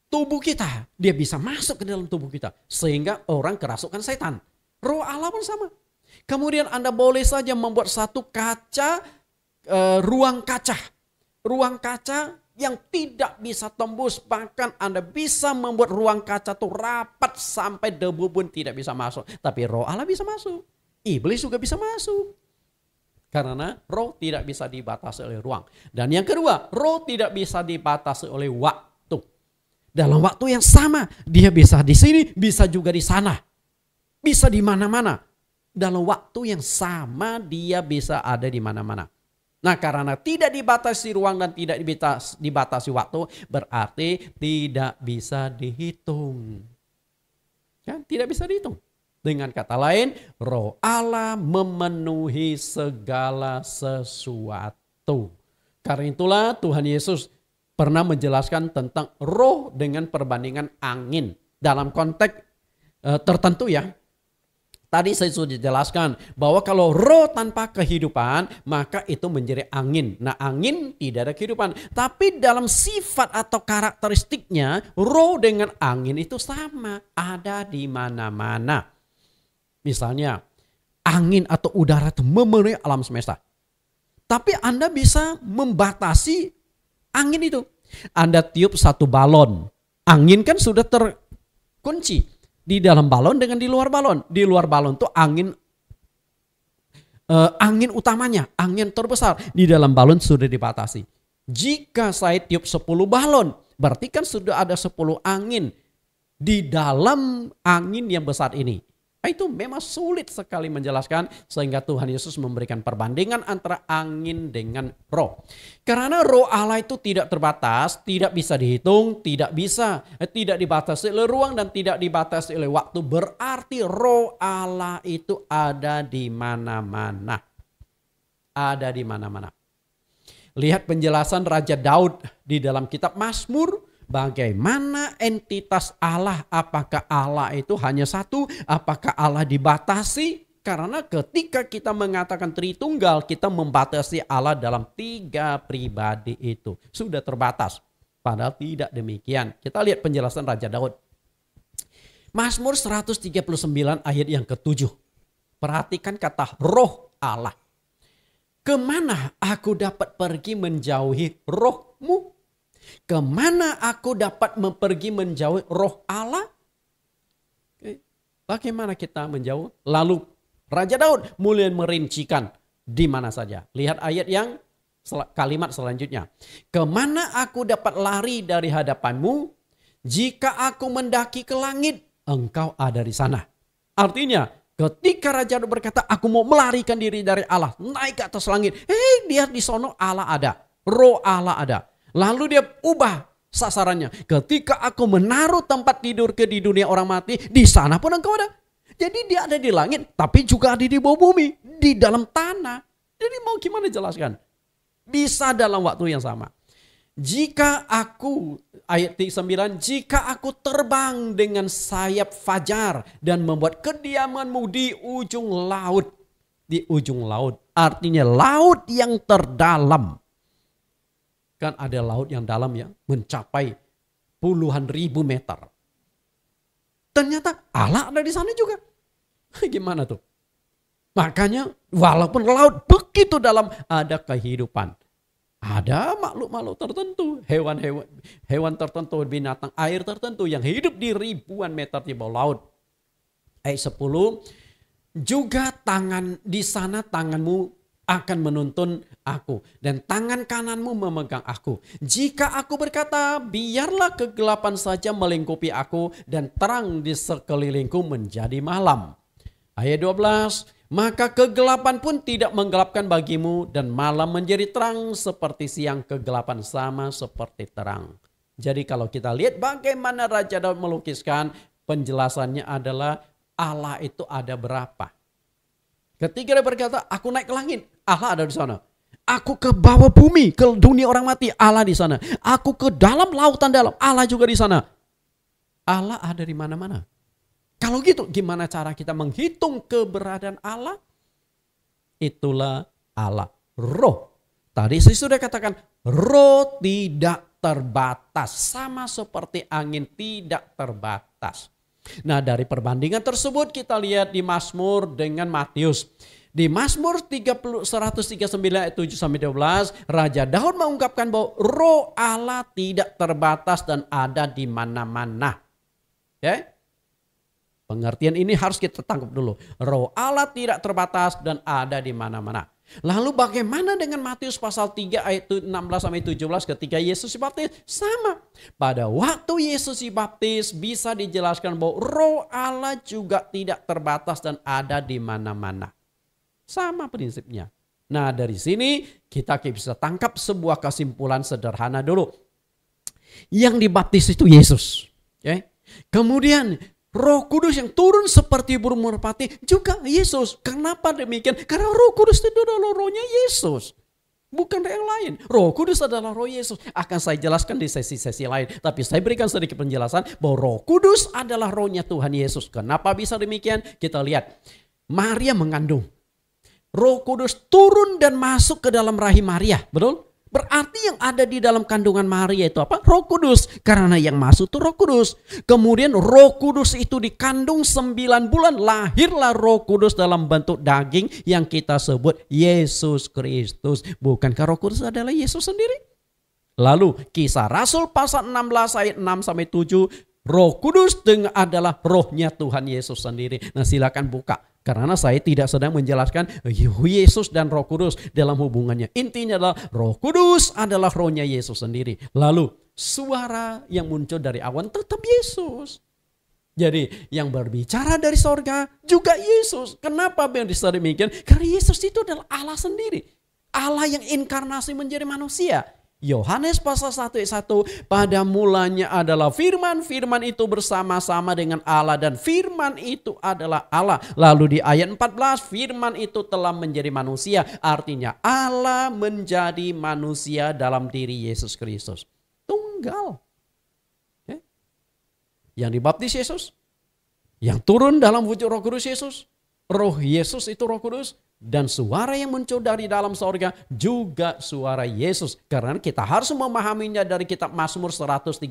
tubuh kita, dia bisa masuk ke dalam tubuh kita sehingga orang kerasukan setan. Roh Allah pun sama. Kemudian Anda boleh saja membuat satu kaca, ruang kaca yang tidak bisa tembus, bahkan Anda bisa membuat ruang kaca itu rapat sampai debu pun tidak bisa masuk. Tapi roh Allah bisa masuk. Iblis juga bisa masuk. Karena roh tidak bisa dibatasi oleh ruang. Dan yang kedua, roh tidak bisa dibatasi oleh waktu. Dalam waktu yang sama, dia bisa di sini, bisa juga di sana. Bisa di mana-mana. Dalam waktu yang sama, dia bisa ada di mana-mana. Nah, karena tidak dibatasi ruang dan tidak dibatasi waktu, berarti tidak bisa dihitung. Kan? Tidak bisa dihitung. Dengan kata lain, roh Allah memenuhi segala sesuatu. Karena itulah Tuhan Yesus pernah menjelaskan tentang roh dengan perbandingan angin. Dalam konteks tertentu ya. Tadi saya sudah jelaskan bahwa kalau roh tanpa kehidupan maka itu menjadi angin. Nah, angin tidak ada kehidupan. Tapi dalam sifat atau karakteristiknya roh dengan angin itu sama. Ada di mana-mana. Misalnya angin atau udara itu memenuhi alam semesta. Tapi Anda bisa membatasi angin itu. Anda tiup satu balon. Angin kan sudah terkunci. Di dalam balon dengan di luar balon. Di luar balon tuh angin utamanya, angin terbesar. Di dalam balon sudah dibatasi. Jika saya tiup 10 balon, berarti kan sudah ada 10 angin di dalam angin yang besar ini. Itu memang sulit sekali menjelaskan, sehingga Tuhan Yesus memberikan perbandingan antara angin dengan roh. Karena roh Allah itu tidak terbatas, tidak bisa dihitung, tidak dibatasi oleh ruang dan tidak dibatasi oleh waktu. Berarti roh Allah itu ada di mana-mana. Ada di mana-mana. Lihat penjelasan Raja Daud di dalam kitab Mazmur. Bagaimana entitas Allah, apakah Allah itu hanya satu, apakah Allah dibatasi? Karena ketika kita mengatakan Tritunggal, kita membatasi Allah dalam 3 pribadi itu. Sudah terbatas, padahal tidak demikian. Kita lihat penjelasan Raja Daud. Mazmur 139 ayat yang ke-7. Perhatikan kata roh Allah. Kemana aku dapat pergi menjauhi rohmu? Kemana aku dapat pergi menjauh roh Allah? Bagaimana kita menjauh? Lalu Raja Daud mulai merincikan di mana saja. Lihat ayat yang kalimat selanjutnya. Kemana aku dapat lari dari hadapanmu? Jika aku mendaki ke langit, engkau ada di sana. Artinya ketika Raja Daud berkata, aku mau melarikan diri dari Allah, naik ke atas langit. Dia di sono Allah ada, roh Allah ada. Lalu dia ubah sasarannya. Ketika aku menaruh tempat tidur di dunia orang mati, di sana pun engkau ada. Jadi dia ada di langit, tapi juga ada di bawah bumi, di dalam tanah. Jadi mau gimana jelaskan? Bisa dalam waktu yang sama. Jika aku, ayat 9, jika aku terbang dengan sayap fajar dan membuat kediamanmu di ujung laut. Di ujung laut, artinya laut yang terdalam. Kan ada laut yang dalam ya, mencapai puluhan ribu meter. Ternyata Allah ada di sana juga. Gimana tuh? Makanya walaupun laut begitu dalam, ada kehidupan. Ada makhluk-makhluk tertentu, hewan tertentu, binatang air tertentu yang hidup di ribuan meter di bawah laut. Ayat 10, juga di sana tanganmu akan menuntun aku dan tangan kananmu memegang aku. Jika aku berkata, biarlah kegelapan saja melingkupi aku dan terang di sekelilingku menjadi malam. Ayat 12, maka kegelapan pun tidak menggelapkan bagimu dan malam menjadi terang seperti siang, kegelapan sama seperti terang. Jadi kalau kita lihat bagaimana Raja Daud melukiskan, penjelasannya adalah Allah itu ada berapa. Ketika dia berkata, aku naik ke langit, Allah ada di sana. Aku ke bawah bumi, ke dunia orang mati, Allah di sana. Aku ke dalam lautan dalam, Allah juga di sana. Allah ada di mana-mana. Kalau gitu, gimana cara kita menghitung keberadaan Allah? Itulah Allah, roh. Tadi saya sudah katakan, roh tidak terbatas. Sama seperti angin tidak terbatas. Nah, dari perbandingan tersebut kita lihat di Mazmur dengan Matius. Di Mazmur 139 ayat 7-12, Raja Daud mengungkapkan bahwa roh Allah tidak terbatas dan ada di mana-mana. Okay? Pengertian ini harus kita tangkap dulu. Roh Allah tidak terbatas dan ada di mana-mana. Lalu bagaimana dengan Matius pasal 3 ayat 16-17 ketika Yesus dibaptis? Sama. Pada waktu Yesus dibaptis bisa dijelaskan bahwa roh Allah juga tidak terbatas dan ada di mana-mana. Sama prinsipnya. Nah, dari sini kita bisa tangkap sebuah kesimpulan sederhana dulu. Yang dibaptis itu Yesus. Okay? Kemudian Roh Kudus yang turun seperti burung merpati juga Yesus. Kenapa demikian? Karena Roh Kudus itu adalah rohnya Yesus. Bukan yang lain. Roh Kudus adalah roh Yesus. Akan saya jelaskan di sesi-sesi lain. Tapi saya berikan sedikit penjelasan bahwa Roh Kudus adalah rohnya Tuhan Yesus. Kenapa bisa demikian? Kita lihat. Maria mengandung. Roh Kudus turun dan masuk ke dalam rahim Maria. Betul? Berarti yang ada di dalam kandungan Maria itu apa? Roh Kudus. Karena yang masuk itu Roh Kudus. Kemudian Roh Kudus itu dikandung 9 bulan. Lahirlah Roh Kudus dalam bentuk daging yang kita sebut Yesus Kristus. Bukankah Roh Kudus adalah Yesus sendiri? Lalu Kisah Rasul pasal 16 ayat 6-7. Roh Kudus adalah rohnya Tuhan Yesus sendiri. Nah, silakan buka. Karena saya tidak sedang menjelaskan Yesus dan Roh Kudus dalam hubungannya. Intinya adalah Roh Kudus adalah rohnya Yesus sendiri. Lalu suara yang muncul dari awan tetap Yesus. Jadi yang berbicara dari sorga juga Yesus. Kenapa bisa demikian? Karena Yesus itu adalah Allah sendiri. Allah yang inkarnasi menjadi manusia. Yohanes pasal 1 ayat 1, pada mulanya adalah firman, firman itu bersama-sama dengan Allah dan firman itu adalah Allah. Lalu di ayat 14, firman itu telah menjadi manusia, artinya Allah menjadi manusia dalam diri Yesus Kristus. Tunggal. Yang dibaptis Yesus, yang turun dalam wujud Roh Kudus Yesus, roh Yesus itu Roh Kudus. Dan suara yang muncul dari dalam sorga juga suara Yesus. Karena kita harus memahaminya dari kitab Mazmur 139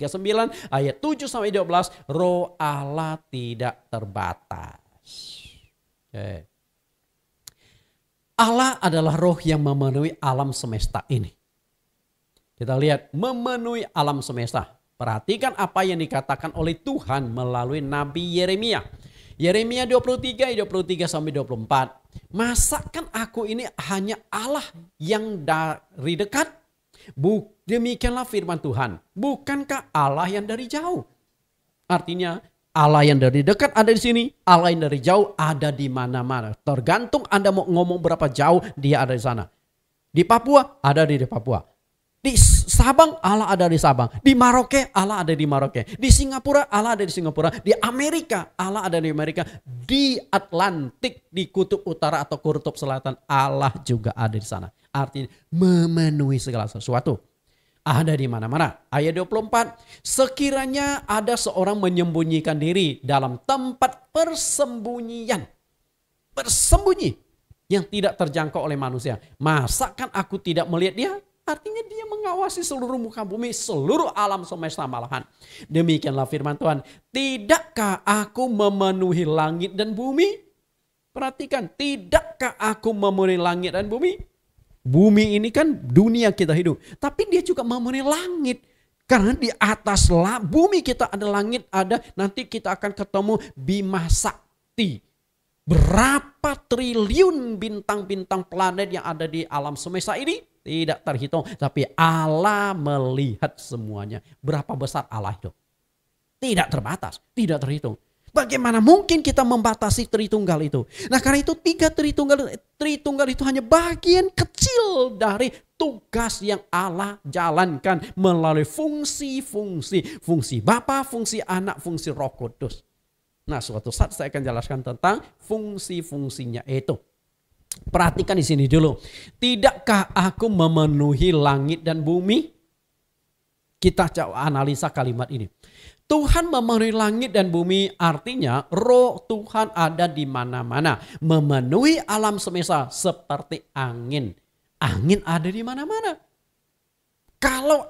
ayat 7-12. Roh Allah tidak terbatas. Okay. Allah adalah roh yang memenuhi alam semesta ini. Kita lihat memenuhi alam semesta. Perhatikan apa yang dikatakan oleh Tuhan melalui Nabi Yeremia. Yeremia 23 ayat 23-24. Masakan aku ini hanya Allah yang dari dekat? Demikianlah firman Tuhan. Bukankah Allah yang dari jauh? Artinya Allah yang dari dekat ada di sini. Allah yang dari jauh ada di mana-mana. Tergantung Anda mau ngomong berapa jauh, dia ada di sana. Di Papua ada di Papua. Di Sabang Allah ada di Sabang. Di Maroke Allah ada di Maroke. Di Singapura Allah ada di Singapura. Di Amerika Allah ada di Amerika. Di Atlantik, di kutub utara atau kutub selatan Allah juga ada di sana. Artinya memenuhi segala sesuatu. Ada di mana-mana. Ayat 24. Sekiranya ada seorang menyembunyikan diri dalam tempat persembunyian. Bersembunyi. Yang tidak terjangkau oleh manusia. Masakan aku tidak melihat dia? Artinya dia mengawasi seluruh muka bumi, seluruh alam semesta malahan. Demikianlah firman Tuhan. Tidakkah aku memenuhi langit dan bumi? Perhatikan, tidakkah aku memenuhi langit dan bumi? Bumi ini kan dunia kita hidup. Tapi dia juga memenuhi langit. Karena di atas bumi kita ada langit, ada. Nanti kita akan ketemu Bima Sakti. Berapa triliun bintang-bintang planet yang ada di alam semesta ini? Tidak terhitung, tapi Allah melihat semuanya. Berapa besar Allah itu? Tidak terbatas, tidak terhitung. Bagaimana mungkin kita membatasi Tritunggal itu? Nah, karena itu tiga Tritunggal itu hanya bagian kecil dari tugas yang Allah jalankan melalui fungsi-fungsi. Fungsi Bapa, fungsi Anak, fungsi Roh Kudus. Nah, suatu saat saya akan jelaskan tentang fungsi-fungsinya itu. Perhatikan di sini dulu. Tidakkah aku memenuhi langit dan bumi? Kita coba analisa kalimat ini. Tuhan memenuhi langit dan bumi artinya roh Tuhan ada di mana-mana. Memenuhi alam semesta seperti angin. Angin ada di mana-mana. Kalau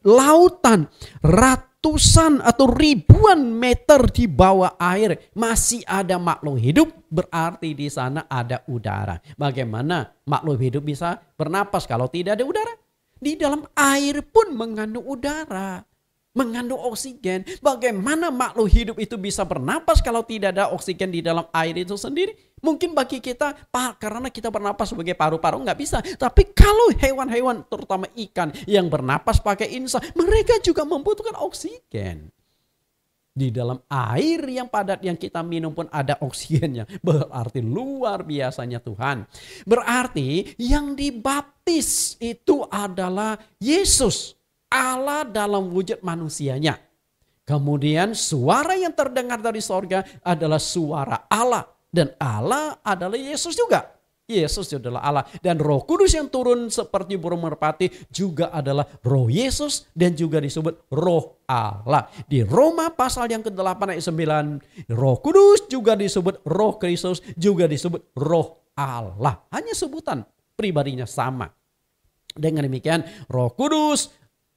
lautan, ratusan atau ribuan meter di bawah air masih ada makhluk hidup, berarti di sana ada udara. Bagaimana makhluk hidup bisa bernapas kalau tidak ada udara? Di dalam air pun mengandung udara, mengandung oksigen. Bagaimana makhluk hidup itu bisa bernapas kalau tidak ada oksigen di dalam air itu sendiri? Mungkin bagi kita, karena kita bernapas sebagai paru-paru nggak bisa. Tapi kalau hewan-hewan, terutama ikan yang bernapas pakai insang, mereka juga membutuhkan oksigen. Di dalam air yang padat yang kita minum pun ada oksigennya. Berarti luar biasanya Tuhan. Berarti yang dibaptis itu adalah Yesus. Allah dalam wujud manusianya. Kemudian suara yang terdengar dari sorga adalah suara Allah. Dan Allah adalah Yesus juga. Yesus adalah Allah. Dan Roh Kudus yang turun seperti burung merpati juga adalah Roh Yesus dan juga disebut Roh Allah. Di Roma pasal yang ke-8 ayat 9, Roh Kudus juga disebut Roh Kristus, juga disebut Roh Allah. Hanya sebutan, pribadinya sama. Dengan demikian Roh Kudus,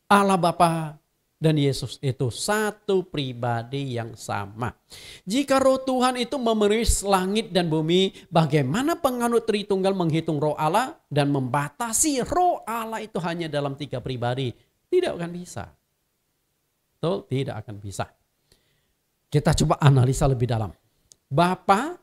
Allah Bapa, dan Yesus itu satu pribadi yang sama. Jika Roh Tuhan itu memenuhi langit dan bumi, bagaimana penganut Tritunggal menghitung Roh Allah dan membatasi Roh Allah itu hanya dalam 3 pribadi? Tidak akan bisa. Betul? Tidak akan bisa. Kita coba analisa lebih dalam. Bapa,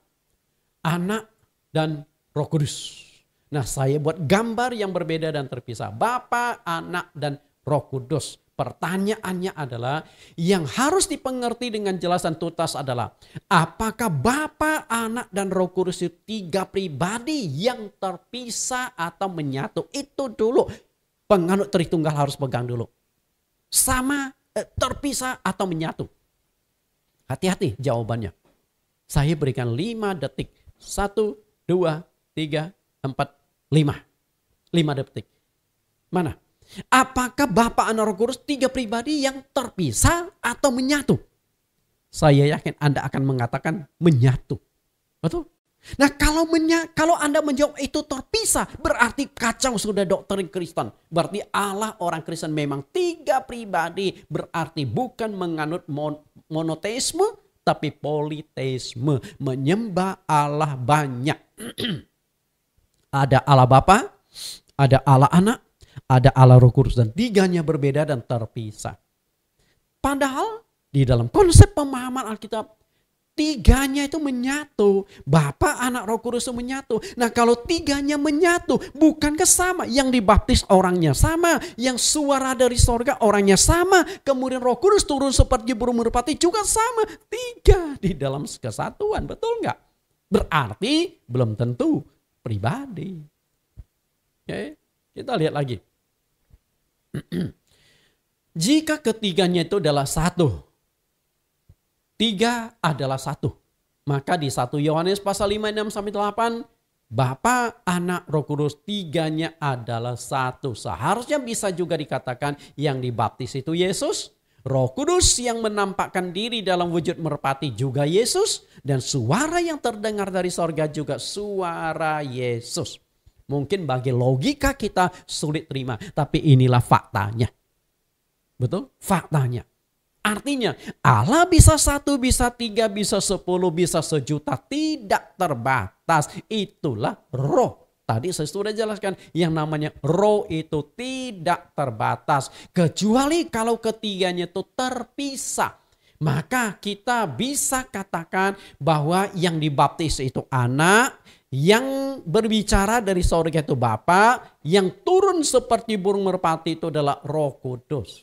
Anak, dan Roh Kudus. Nah, saya buat gambar yang berbeda dan terpisah. Bapa, Anak, dan Roh Kudus. Pertanyaannya adalah yang harus dipengerti dengan jelas dan tuntas adalah apakah Bapa, Anak, dan Roh Kudus itu 3 pribadi yang terpisah atau menyatu? Itu dulu penganut Tritunggal harus pegang dulu. Sama, terpisah atau menyatu? Hati-hati jawabannya. Saya berikan 5 detik. 1, 2, 3, 4, 5. 5 detik. Mana? Apakah Bapa, Anak, Roh Kudus 3 pribadi yang terpisah atau menyatu? Saya yakin Anda akan mengatakan menyatu. Betul? Nah, kalau Anda menjawab itu terpisah, berarti kacau sudah doktrin Kristen. Berarti Allah orang Kristen memang 3 pribadi, berarti bukan menganut monoteisme, tapi politeisme, menyembah Allah banyak. Ada Allah Bapa, ada Allah Anak, ada Allah Roh Kudus, dan 3-nya berbeda dan terpisah. Padahal di dalam konsep pemahaman Alkitab 3-nya itu menyatu. Bapa, Anak, Roh Kudus itu menyatu. Nah, kalau 3-nya menyatu, bukankah sama? Yang dibaptis orangnya sama, yang suara dari sorga orangnya sama, kemudian Roh Kudus turun seperti burung merpati juga sama. 3 di dalam kesatuan, betul nggak? Berarti belum tentu pribadi. Oke, kita lihat lagi. Jika ketiganya itu adalah satu, 3 adalah satu, maka di 1 Yohanes pasal 5, 6 sampai 8, Bapa, Anak, Roh Kudus 3-nya adalah satu. Seharusnya bisa juga dikatakan yang dibaptis itu Yesus, Roh Kudus yang menampakkan diri dalam wujud merpati juga Yesus, dan suara yang terdengar dari sorga juga suara Yesus. Mungkin bagi logika kita sulit terima, tapi inilah faktanya. Betul? Faktanya. Artinya Allah bisa 1, bisa 3, bisa 10, bisa sejuta, tidak terbatas. Itulah roh. Tadi saya sudah jelaskan yang namanya roh itu tidak terbatas. Kecuali kalau ketiganya itu terpisah. Maka kita bisa katakan bahwa yang dibaptis itu Anak, yang berbicara dari sorga itu Bapa, yang turun seperti burung merpati itu adalah Roh Kudus.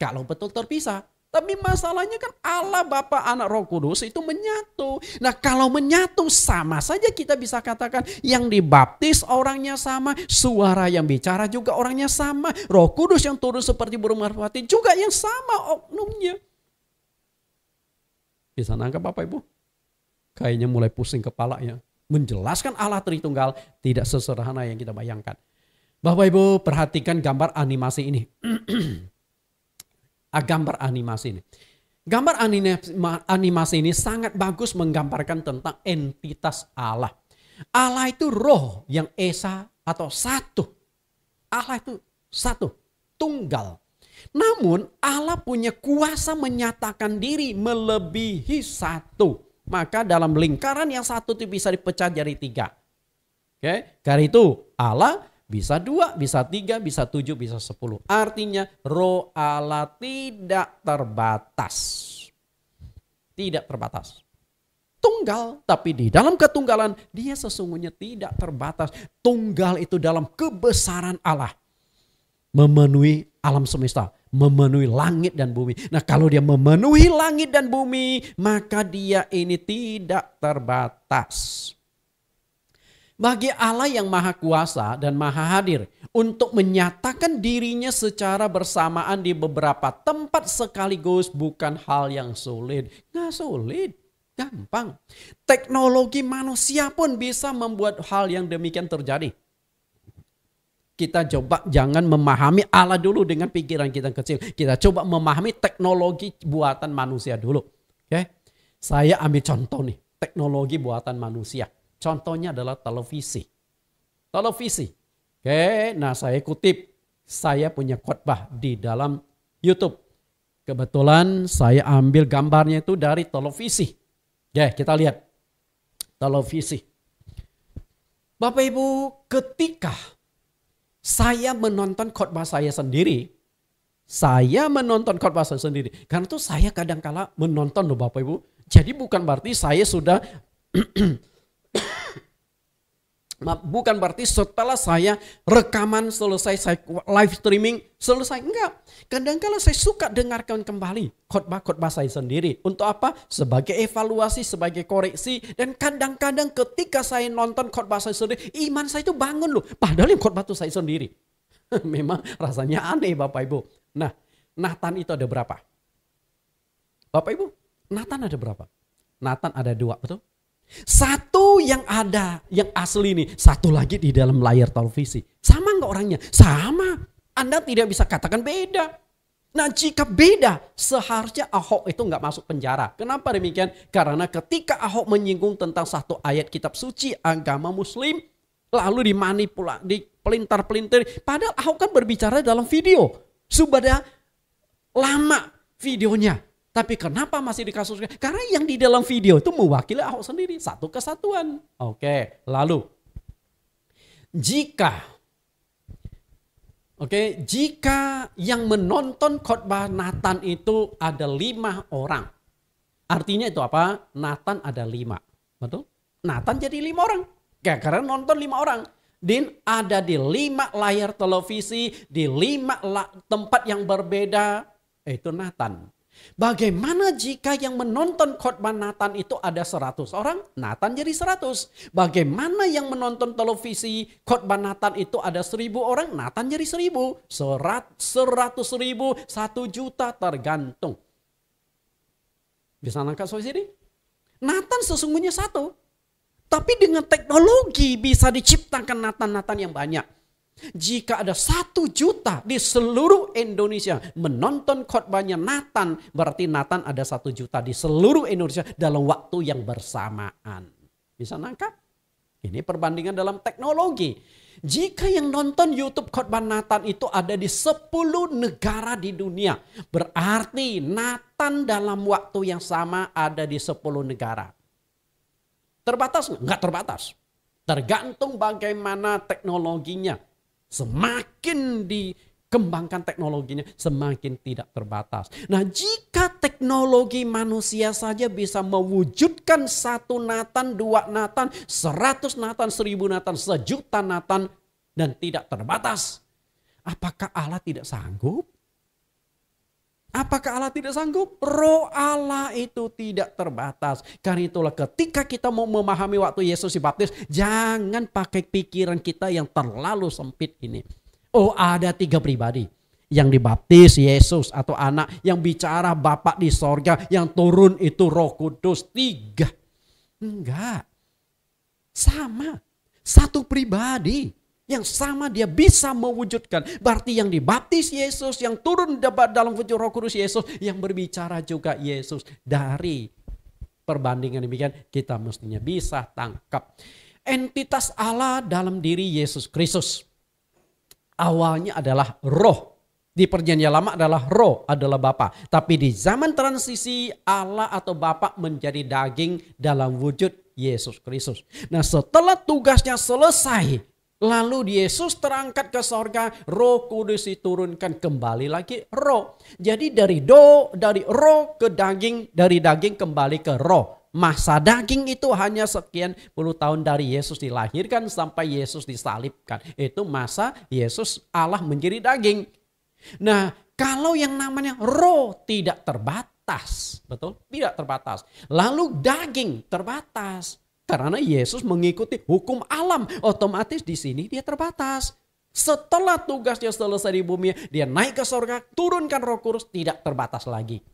Kalau betul terpisah. Tapi masalahnya kan Allah, Bapa, Anak, Roh Kudus itu menyatu. Nah, kalau menyatu sama saja kita bisa katakan yang dibaptis orangnya sama, suara yang bicara juga orangnya sama, Roh Kudus yang turun seperti burung merpati juga yang sama oknumnya. Bisa nangkap Bapak Ibu? Kayaknya mulai pusing kepala ya. Menjelaskan Allah Tritunggal tidak sesederhana yang kita bayangkan. Bapak Ibu perhatikan gambar animasi ini. Gambar animasi ini. Gambar animasi ini sangat bagus menggambarkan tentang entitas Allah. Allah itu roh yang esa atau satu. Allah itu satu, tunggal. Namun Allah punya kuasa menyatakan diri melebihi satu. Maka dalam lingkaran yang satu itu bisa dipecah jadi 3. Oke, karena itu Allah bisa 2, bisa 3, bisa 7, bisa 10. Artinya roh Allah tidak terbatas. Tidak terbatas. Tunggal, tapi di dalam ketunggalan dia sesungguhnya tidak terbatas. Tunggal itu dalam kebesaran Allah. Memenuhi alam semesta, memenuhi langit dan bumi. Nah, kalau dia memenuhi langit dan bumi, maka dia ini tidak terbatas. Bagi Allah yang maha kuasa dan maha hadir untuk menyatakan dirinya secara bersamaan di beberapa tempat sekaligus bukan hal yang sulit. Nggak sulit. Gampang. Teknologi manusia pun bisa membuat hal yang demikian terjadi. Kita coba jangan memahami Allah dulu dengan pikiran kita kecil. Kita coba memahami teknologi buatan manusia dulu. Oke? Saya ambil contoh nih, teknologi buatan manusia. Contohnya adalah televisi. Televisi. Oke, nah saya kutip. Saya punya khotbah di dalam YouTube. Kebetulan saya ambil gambarnya itu dari televisi. Ya, kita lihat televisi. Bapak Ibu, ketika saya menonton khotbah saya sendiri, karena itu saya kadang-kala menonton loh Bapak Ibu. Jadi bukan berarti saya sudah, bukan berarti setelah saya rekaman selesai, saya live streaming selesai. Enggak. Kadang-kala saya suka dengarkan kembali khotbah-khotbah saya sendiri. Untuk apa? Sebagai evaluasi, sebagai koreksi. Dan kadang-kadang ketika saya nonton khotbah saya sendiri, iman saya itu bangun loh. Padahal yang khotbah itu saya sendiri. Memang rasanya aneh Bapak Ibu. Nah, Nathan itu ada berapa? Bapak Ibu, Nathan ada berapa? Nathan ada 2, betul? Satu yang ada, yang asli nih. Satu lagi di dalam layar televisi. Sama nggak orangnya? Sama. Anda tidak bisa katakan beda. Nah jika beda, seharusnya Ahok itu nggak masuk penjara. Kenapa demikian? Karena ketika Ahok menyinggung tentang satu ayat kitab suci agama Muslim, lalu dimanipulasi, dipelintar-pelintir. Padahal Ahok kan berbicara dalam video. Sudah lama videonya. Tapi kenapa masih dikasuskan? Karena yang di dalam video itu mewakili Ahok sendiri. Satu kesatuan. Oke, lalu. Jika yang menonton khotbah Nathan itu ada 5 orang. Artinya itu apa? Nathan ada 5. Betul? Nathan jadi 5 orang. Karena nonton 5 orang. Dan ada di 5 layar televisi. Di 5 tempat yang berbeda. Itu Nathan. Bagaimana jika yang menonton khotbah Nathan itu ada 100 orang? Nathan jadi 100. Bagaimana yang menonton televisi khotbah Nathan itu ada 1000 orang? Nathan jadi 1000. 100.000, 1 juta tergantung. Bisa nangkap soal sini? Nathan sesungguhnya 1. Tapi dengan teknologi bisa diciptakan Nathan-Nathan yang banyak. Jika ada 1 juta di seluruh Indonesia menonton khotbahnya Nathan, berarti Nathan ada 1 juta di seluruh Indonesia dalam waktu yang bersamaan. Bisa nangkap? Ini perbandingan dalam teknologi. Jika yang nonton YouTube khotbah Nathan itu ada di 10 negara di dunia, berarti Nathan dalam waktu yang sama ada di 10 negara. Terbatas? Enggak terbatas. Tergantung bagaimana teknologinya. Semakin dikembangkan teknologinya, semakin tidak terbatas. Nah, jika teknologi manusia saja bisa mewujudkan 1 Nathan, 2 Nathan, 100 Nathan, 1000 Nathan, 1 juta Nathan, dan tidak terbatas. Apakah Allah tidak sanggup? Apakah Allah tidak sanggup? Roh Allah itu tidak terbatas. Karena itulah ketika kita mau memahami waktu Yesus dibaptis, jangan pakai pikiran kita yang terlalu sempit ini. Oh, ada 3 pribadi. Yang dibaptis Yesus atau anak, yang bicara Bapa di sorga, yang turun itu Roh Kudus. 3. Enggak. Sama. 1 pribadi. Yang sama dia bisa mewujudkan. Berarti yang dibaptis Yesus, yang turun dalam wujud Roh Kudus Yesus, yang berbicara juga Yesus. Dari perbandingan demikian kita mestinya bisa tangkap. Entitas Allah dalam diri Yesus Kristus. Awalnya adalah roh. Di perjanjian lama adalah roh, adalah Bapa. Tapi di zaman transisi Allah atau Bapa menjadi daging dalam wujud Yesus Kristus. Nah setelah tugasnya selesai, lalu Yesus terangkat ke sorga, Roh Kudus diturunkan kembali lagi roh. Jadi dari roh ke daging, dari daging kembali ke roh. Masa daging itu hanya sekian puluh tahun dari Yesus dilahirkan sampai Yesus disalibkan. Itu masa Yesus Allah menjadi daging. Nah kalau yang namanya roh tidak terbatas, betul? Tidak terbatas. Lalu daging terbatas. Karena Yesus mengikuti hukum alam, otomatis di sini dia terbatas. Setelah tugasnya selesai di bumi, dia naik ke sorga, turunkan Roh Kudus, tidak terbatas lagi.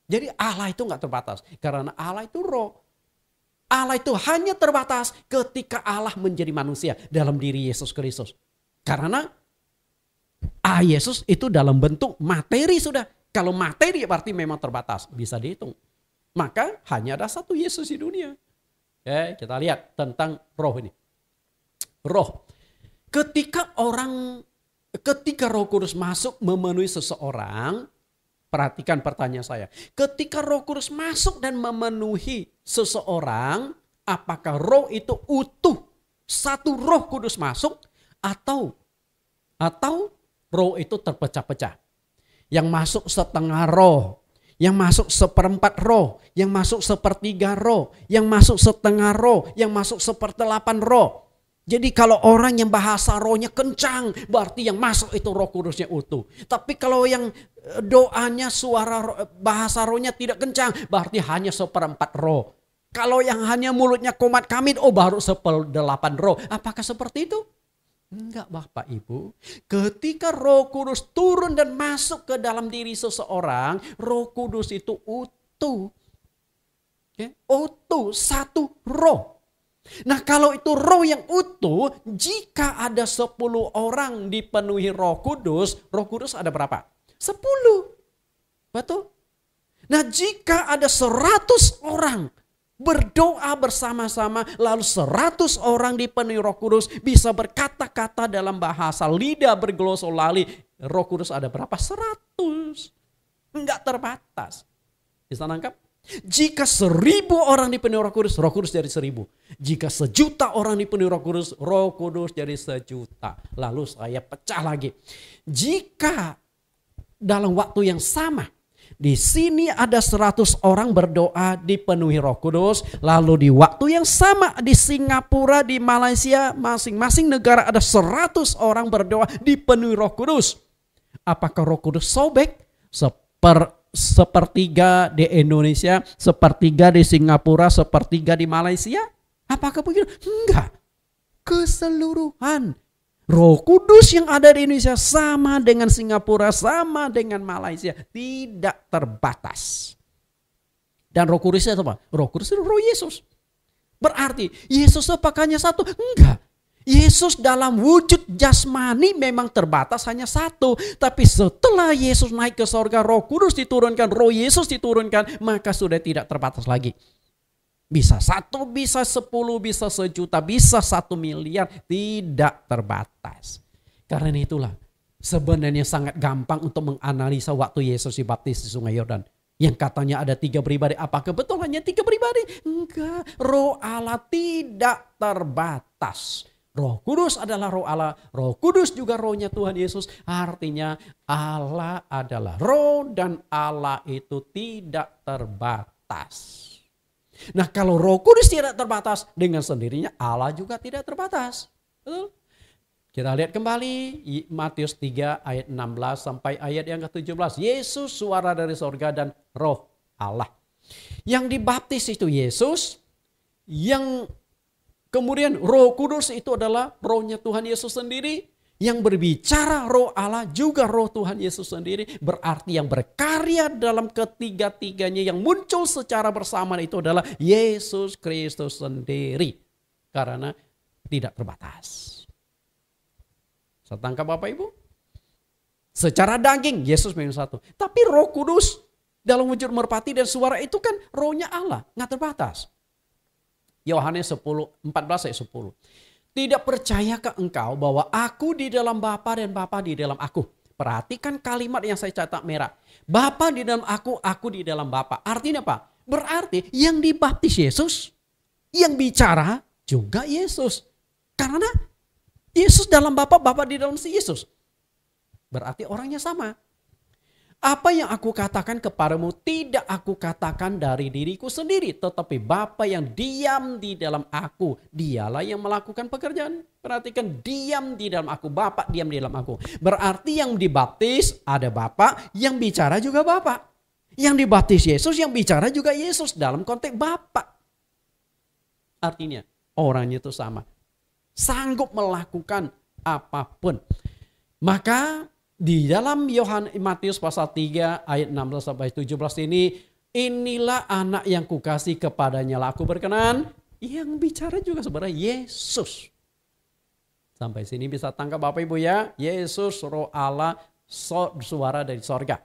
Jadi Allah itu nggak terbatas. Karena Allah itu roh. Allah itu hanya terbatas ketika Allah menjadi manusia dalam diri Yesus Kristus. Karena Yesus itu dalam bentuk materi sudah. Kalau materi berarti memang terbatas. Bisa dihitung. Maka hanya ada satu Yesus di dunia. Oke, kita lihat tentang roh ini. Roh. Ketika Roh Kudus masuk memenuhi seseorang, perhatikan pertanyaan saya. Ketika Roh Kudus masuk dan memenuhi seseorang, apakah roh itu utuh? Satu Roh Kudus masuk atau roh itu terpecah-pecah? Yang masuk setengah roh, yang masuk seperempat roh, yang masuk sepertiga roh, yang masuk setengah roh, yang masuk seperdelapan roh. Jadi kalau orang yang bahasa rohnya kencang, berarti yang masuk itu Roh Kudusnya utuh. Tapi kalau yang doanya bahasa rohnya tidak kencang, berarti hanya seperempat roh. Kalau yang hanya mulutnya komat kamit, baru seperdelapan roh. Apakah seperti itu? Enggak Bapak Ibu. Ketika Roh Kudus turun dan masuk ke dalam diri seseorang, Roh Kudus itu utuh. Utuh, satu roh. Nah kalau itu roh yang utuh, jika ada 10 orang dipenuhi Roh Kudus ada berapa? 10. Betul? Nah jika ada 100 orang berdoa bersama-sama, lalu 100 orang dipenuhi Roh Kudus bisa berkata-kata dalam bahasa lidah berglosolali, Roh Kudus ada berapa? 100. Enggak terbatas. Bisa nangkap? Jika 1000 orang dipenuhi Roh Kudus jadi 1000. Jika 1.000.000 orang dipenuhi Roh Kudus jadi 1.000.000. Lalu saya pecah lagi. Jika dalam waktu yang sama, di sini ada 100 orang berdoa dipenuhi Roh Kudus. Lalu di waktu yang sama di Singapura, di Malaysia, masing-masing negara ada 100 orang berdoa dipenuhi Roh Kudus. Apakah Roh Kudus sobek? Sepertiga di Indonesia, sepertiga di Singapura, sepertiga di Malaysia? Apakah begitu? Enggak. Keseluruhan. Roh Kudus yang ada di Indonesia sama dengan Singapura, sama dengan Malaysia. Tidak terbatas. Dan Roh Kudus itu apa? Roh Kudus itu Roh Yesus. Berarti Yesus apakah hanya satu? Enggak. Yesus dalam wujud jasmani memang terbatas hanya satu. Tapi setelah Yesus naik ke sorga, Roh Kudus diturunkan, Roh Yesus diturunkan, maka sudah tidak terbatas lagi. Bisa 1, bisa 10, bisa 1.000.000, bisa 1 miliar. Tidak terbatas. Karena itulah sebenarnya sangat gampang untuk menganalisa waktu Yesus dibaptis di Sungai Yordan. Yang katanya ada 3 pribadi. Apakah betul hanya 3 pribadi? Enggak. Roh Allah tidak terbatas. Roh Kudus adalah roh Allah. Roh Kudus juga rohnya Tuhan Yesus. Artinya Allah adalah roh dan Allah itu tidak terbatas. Nah kalau Roh Kudus tidak terbatas, dengan sendirinya Allah juga tidak terbatas. Betul? Kita lihat kembali Matius 3 ayat 16 sampai ayat yang ke-17. Yesus suara dari sorga dan roh Allah. Yang dibaptis itu Yesus. Yang kemudian Roh Kudus itu adalah rohnya Tuhan Yesus sendiri. Yang berbicara roh Allah juga roh Tuhan Yesus sendiri. Berarti yang berkarya dalam ketiga-tiganya yang muncul secara bersamaan itu adalah Yesus Kristus sendiri. Karena tidak terbatas. Saya tangkap Bapak Ibu? Secara daging Yesus memang satu. Tapi Roh Kudus dalam wujud merpati dan suara itu kan rohnya Allah. Nggak terbatas. Yohanes 14 ayat 10. Tidak percayakah engkau bahwa aku di dalam Bapa dan Bapa di dalam aku? Perhatikan kalimat yang saya catat merah. Bapa di dalam aku di dalam Bapa. Artinya apa? Berarti yang dibaptis Yesus, yang bicara juga Yesus. Karena Yesus dalam Bapa, Bapa di dalam si Yesus. Berarti orangnya sama. Apa yang aku katakan kepadamu tidak aku katakan dari diriku sendiri. Tetapi Bapa yang diam di dalam aku, dialah yang melakukan pekerjaan. Perhatikan, diam di dalam aku, Bapa diam di dalam aku. Berarti yang dibaptis ada Bapa, yang bicara juga Bapa. Yang dibaptis Yesus, yang bicara juga Yesus dalam konteks Bapa. Artinya orangnya itu sama. Sanggup melakukan apapun. Maka di dalam Matius pasal 3 ayat 16 sampai 17 ini Inilah anak yang kukasih, kepadanya lah aku berkenan. Yang bicara juga sebenarnya Yesus. Sampai sini bisa tangkap Bapak Ibu ya. Yesus, Roh Allah, suara dari sorga.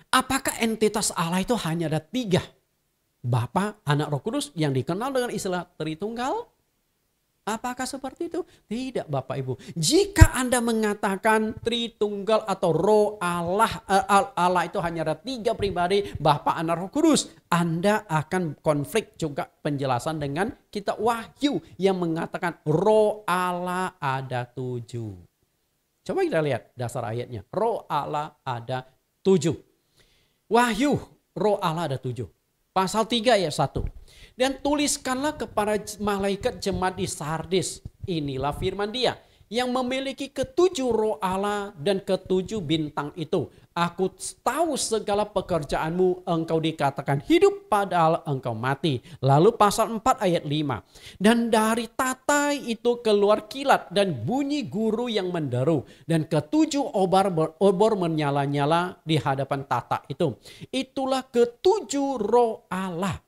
Apakah entitas Allah itu hanya ada 3? Bapa, Anak, Roh Kudus yang dikenal dengan istilah Tritunggal? Apakah seperti itu? Tidak Bapak Ibu. Jika Anda mengatakan Tritunggal atau Roh Allah, Allah itu hanya ada 3 pribadi, Bapa, Anak, Roh Kudus, Anda akan konflik juga penjelasan dengan kitab Wahyu yang mengatakan Roh Allah ada 7. Coba kita lihat dasar ayatnya. Roh Allah ada 7. Wahyu, Roh Allah ada 7. Pasal 3 ayat 1. Dan tuliskanlah kepada malaikat jemaat di Sardis. Inilah firman Dia yang memiliki ke-7 roh Allah dan ke-7 bintang itu. Aku tahu segala pekerjaanmu, engkau dikatakan hidup padahal engkau mati. Lalu pasal 4 ayat 5. Dan dari tatai itu keluar kilat dan bunyi guru yang menderu. Dan ke-7 obor menyala-nyala di hadapan tata itu. Itulah ke-7 roh Allah.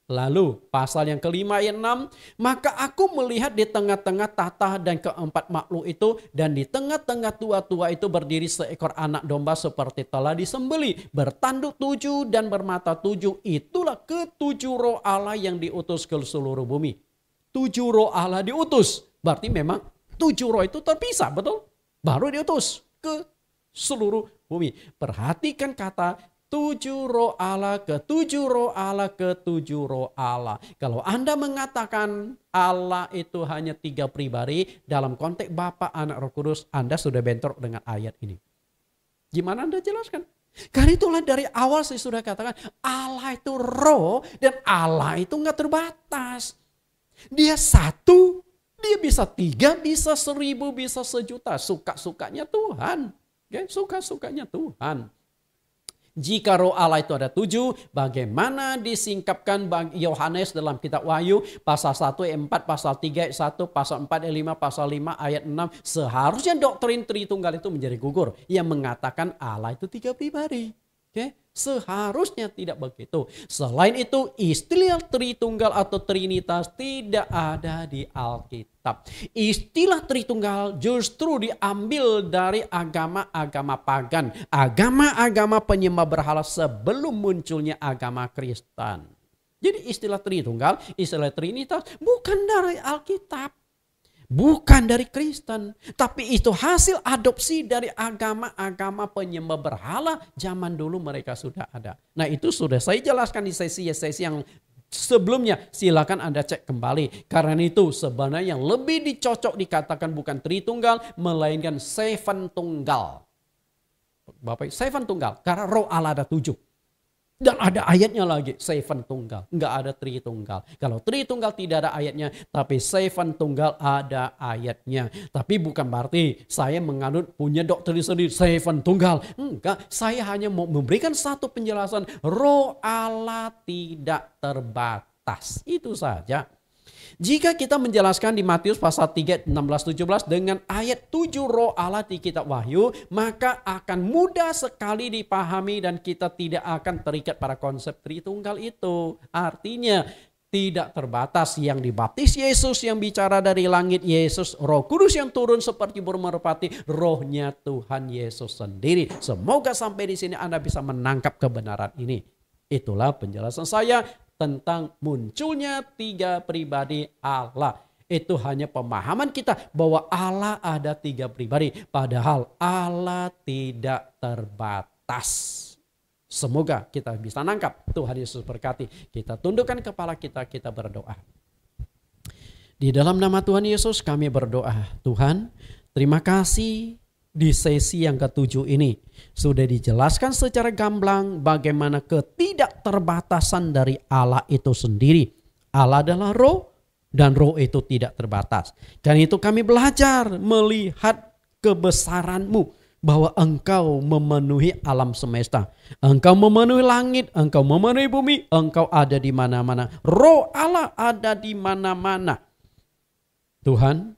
Lalu pasal yang kelima ayat 6. Maka aku melihat di tengah-tengah tata dan keempat makhluk itu. Dan di tengah-tengah tua-tua itu berdiri seekor anak domba seperti telah disembeli. Bertanduk 7 dan bermata 7. Itulah ke-7 roh Allah yang diutus ke seluruh bumi. 7 roh Allah diutus. Berarti memang 7 roh itu terpisah, betul? Baru diutus ke seluruh bumi. Perhatikan kata 7 roh Allah, ke-7 roh Allah, ke-7 roh Allah. Kalau Anda mengatakan Allah itu hanya 3 pribadi dalam konteks Bapa, Anak, Roh Kudus, Anda sudah bentrok dengan ayat ini. Gimana Anda jelaskan? Karena itulah dari awal saya sudah katakan Allah itu roh dan Allah itu nggak terbatas. Dia satu, dia bisa 3, bisa 1000, bisa 1.000.000. Suka-sukanya Tuhan. Okay? Suka-sukanya Tuhan. Jika roh Allah itu ada 7, bagaimana disingkapkan Yohanes dalam kitab Wahyu pasal 1 ayat 4, pasal 3 ayat 1, pasal 4 ayat 5, pasal 5 ayat 6. Seharusnya doktrin Tritunggal itu menjadi gugur yang mengatakan Allah itu 3 pribadi. Okay? Seharusnya tidak begitu. Selain itu istilah Tritunggal atau Trinitas tidak ada di Alkitab. Istilah Tritunggal justru diambil dari agama-agama pagan. Agama-agama penyembah berhala sebelum munculnya agama Kristen. Jadi istilah Tritunggal, istilah Trinitas bukan dari Alkitab. Bukan dari Kristen, tapi itu hasil adopsi dari agama-agama penyembah berhala zaman dulu mereka sudah ada. Nah itu sudah saya jelaskan di sesi-sesi yang sebelumnya, silakan Anda cek kembali. Karena itu sebenarnya yang lebih dicocok dikatakan bukan Tritunggal, melainkan Seven Tunggal. Bapak, Seven Tunggal, karena roh Allah ada 7. Dan ada ayatnya lagi, Seven Tunggal. Enggak ada Tritunggal. Kalau Tritunggal tidak ada ayatnya, tapi Seven Tunggal ada ayatnya. Tapi bukan berarti saya menganut punya doktrin sendiri, Seven Tunggal. Enggak, saya hanya mau memberikan satu penjelasan. Roh Allah tidak terbatas. Itu saja. Jika kita menjelaskan di Matius pasal 3, 16-17 dengan ayat 7 roh Allah di kitab Wahyu, maka akan mudah sekali dipahami dan kita tidak akan terikat pada konsep Tritunggal itu. Artinya tidak terbatas, yang dibaptis Yesus, yang bicara dari langit Yesus, Roh Kudus yang turun seperti burung merpati, rohnya Tuhan Yesus sendiri. Semoga sampai di sini Anda bisa menangkap kebenaran ini. Itulah penjelasan saya tentang munculnya 3 pribadi Allah. Itu hanya pemahaman kita bahwa Allah ada 3 pribadi. Padahal Allah tidak terbatas. Semoga kita bisa nangkap. Tuhan Yesus berkati. Kita tundukkan kepala kita, kita berdoa. Di dalam nama Tuhan Yesus kami berdoa. Tuhan, terima kasih. Di sesi yang ke-7 ini sudah dijelaskan secara gamblang bagaimana ketidakterbatasan dari Allah itu sendiri. Allah adalah roh dan roh itu tidak terbatas. Karena itu kami belajar melihat kebesaran-Mu bahwa Engkau memenuhi alam semesta. Engkau memenuhi langit, Engkau memenuhi bumi, Engkau ada di mana-mana. Roh Allah ada di mana-mana. Tuhan,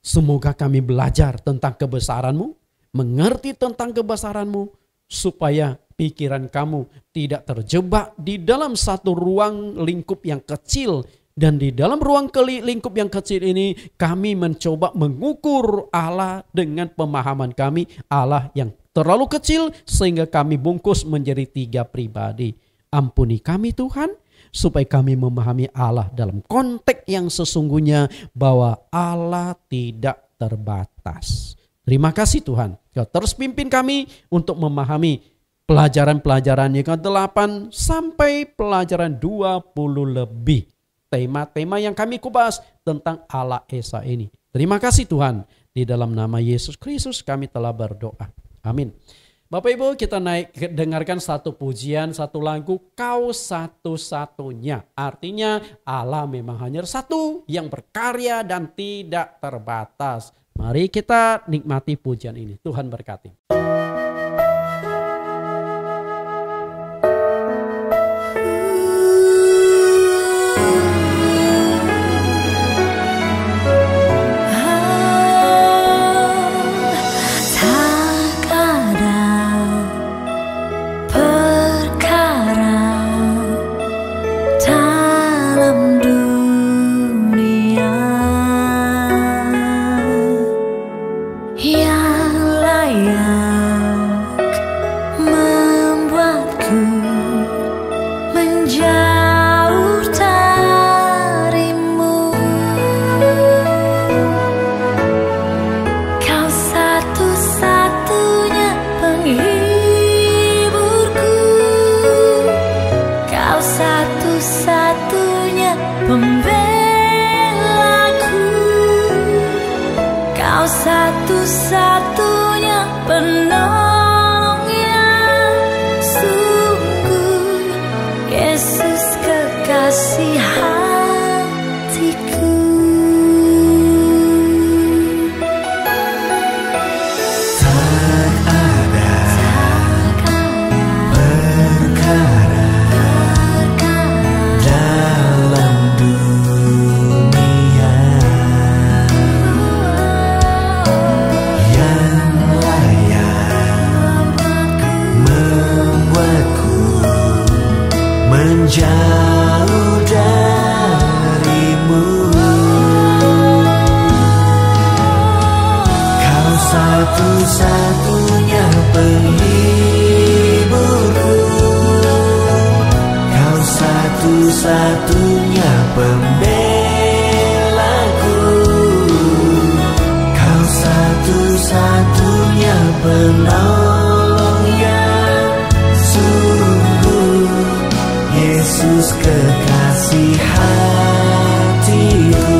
semoga kami belajar tentang kebesaran-Mu, mengerti tentang kebesaran-Mu, supaya pikiran kamu tidak terjebak di dalam satu ruang lingkup yang kecil. Dan di dalam ruang lingkup yang kecil ini kami mencoba mengukur Allah dengan pemahaman kami. Allah yang terlalu kecil sehingga kami bungkus menjadi 3 pribadi. Ampuni kami Tuhan, supaya kami memahami Allah dalam konteks yang sesungguhnya bahwa Allah tidak terbatas. Terima kasih Tuhan. Kau terus pimpin kami untuk memahami pelajaran-pelajaran yang ke-8 sampai pelajaran 20 lebih. Tema-tema yang kami kupas tentang Allah Esa ini. Terima kasih Tuhan. Di dalam nama Yesus Kristus kami telah berdoa. Amin. Bapak Ibu, kita dengarkan satu pujian, satu lagu, Kau satu-satunya. Artinya Allah memang hanya satu yang berkarya dan tidak terbatas. Mari kita nikmati pujian ini. Tuhan berkati. Satu-satunya penolong yang sungguh, Yesus kekasih hatiku. Tak ada perkara dalam dunia yang layak membuatku menjauh darimu. Kau satu-satunya penghiburku, Kau satu-satunya pembelaku, Kau satu-satunya penolong yang sungguh, Yesus kekasih hatiku.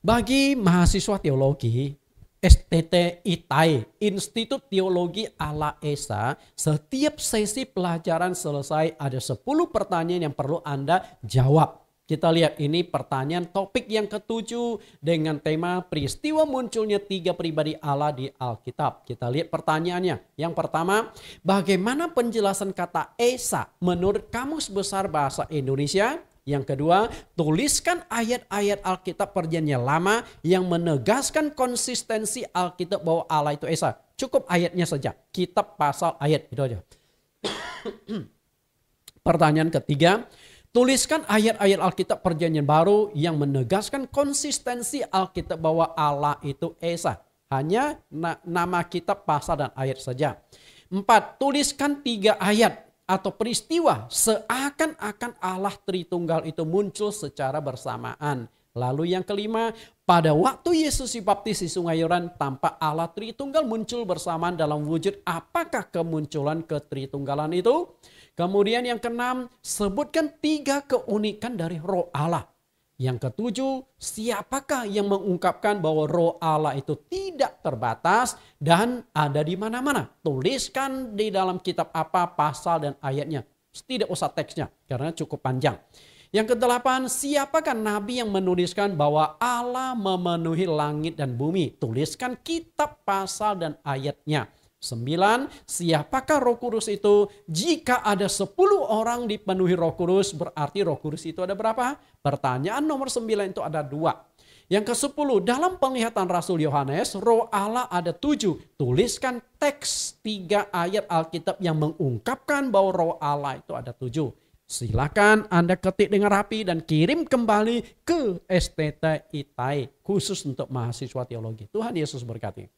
Bagi mahasiswa teologi, STT ITAE, Institut Teologi Ala Esa, setiap sesi pelajaran selesai ada 10 pertanyaan yang perlu Anda jawab. Kita lihat ini pertanyaan topik yang ketujuh dengan tema peristiwa munculnya 3 pribadi Allah di Alkitab. Kita lihat pertanyaannya. Yang pertama, bagaimana penjelasan kata Esa menurut Kamus Besar Bahasa Indonesia? Yang kedua, tuliskan ayat-ayat Alkitab Perjanjian Lama yang menegaskan konsistensi Alkitab bahwa Allah itu Esa. Cukup ayatnya saja, kitab, pasal, ayat, itu aja. Pertanyaan ketiga, tuliskan ayat-ayat Alkitab Perjanjian Baru yang menegaskan konsistensi Alkitab bahwa Allah itu Esa. Hanya nama kitab, pasal, dan ayat saja. 4. Tuliskan 3 ayat atau peristiwa seakan-akan Allah Tritunggal itu muncul secara bersamaan. Lalu yang kelima, pada waktu Yesus dibaptis di Sungai Yordan, tampak Allah Tritunggal muncul bersamaan dalam wujud apakah kemunculan ketritunggalan itu? Kemudian yang keenam, sebutkan 3 keunikan dari Roh Allah. Yang ketujuh, siapakah yang mengungkapkan bahwa Roh Allah itu tidak terbatas dan ada di mana-mana? Tuliskan di dalam kitab apa, pasal, dan ayatnya. Tidak usah teksnya karena cukup panjang. Yang kedelapan, siapakah nabi yang menuliskan bahwa Allah memenuhi langit dan bumi? Tuliskan kitab, pasal, dan ayatnya. 9. Siapakah Roh Kudus itu? Jika ada 10 orang dipenuhi Roh Kudus, berarti Roh Kudus itu ada berapa? Pertanyaan nomor 9 itu ada 2. Yang ke-10, dalam penglihatan Rasul Yohanes, Roh Allah ada 7. Tuliskan teks 3 ayat Alkitab yang mengungkapkan bahwa Roh Allah itu ada 7. Silakan Anda ketik dengan rapi dan kirim kembali ke STT ITAE khusus untuk mahasiswa teologi. Tuhan Yesus berkati.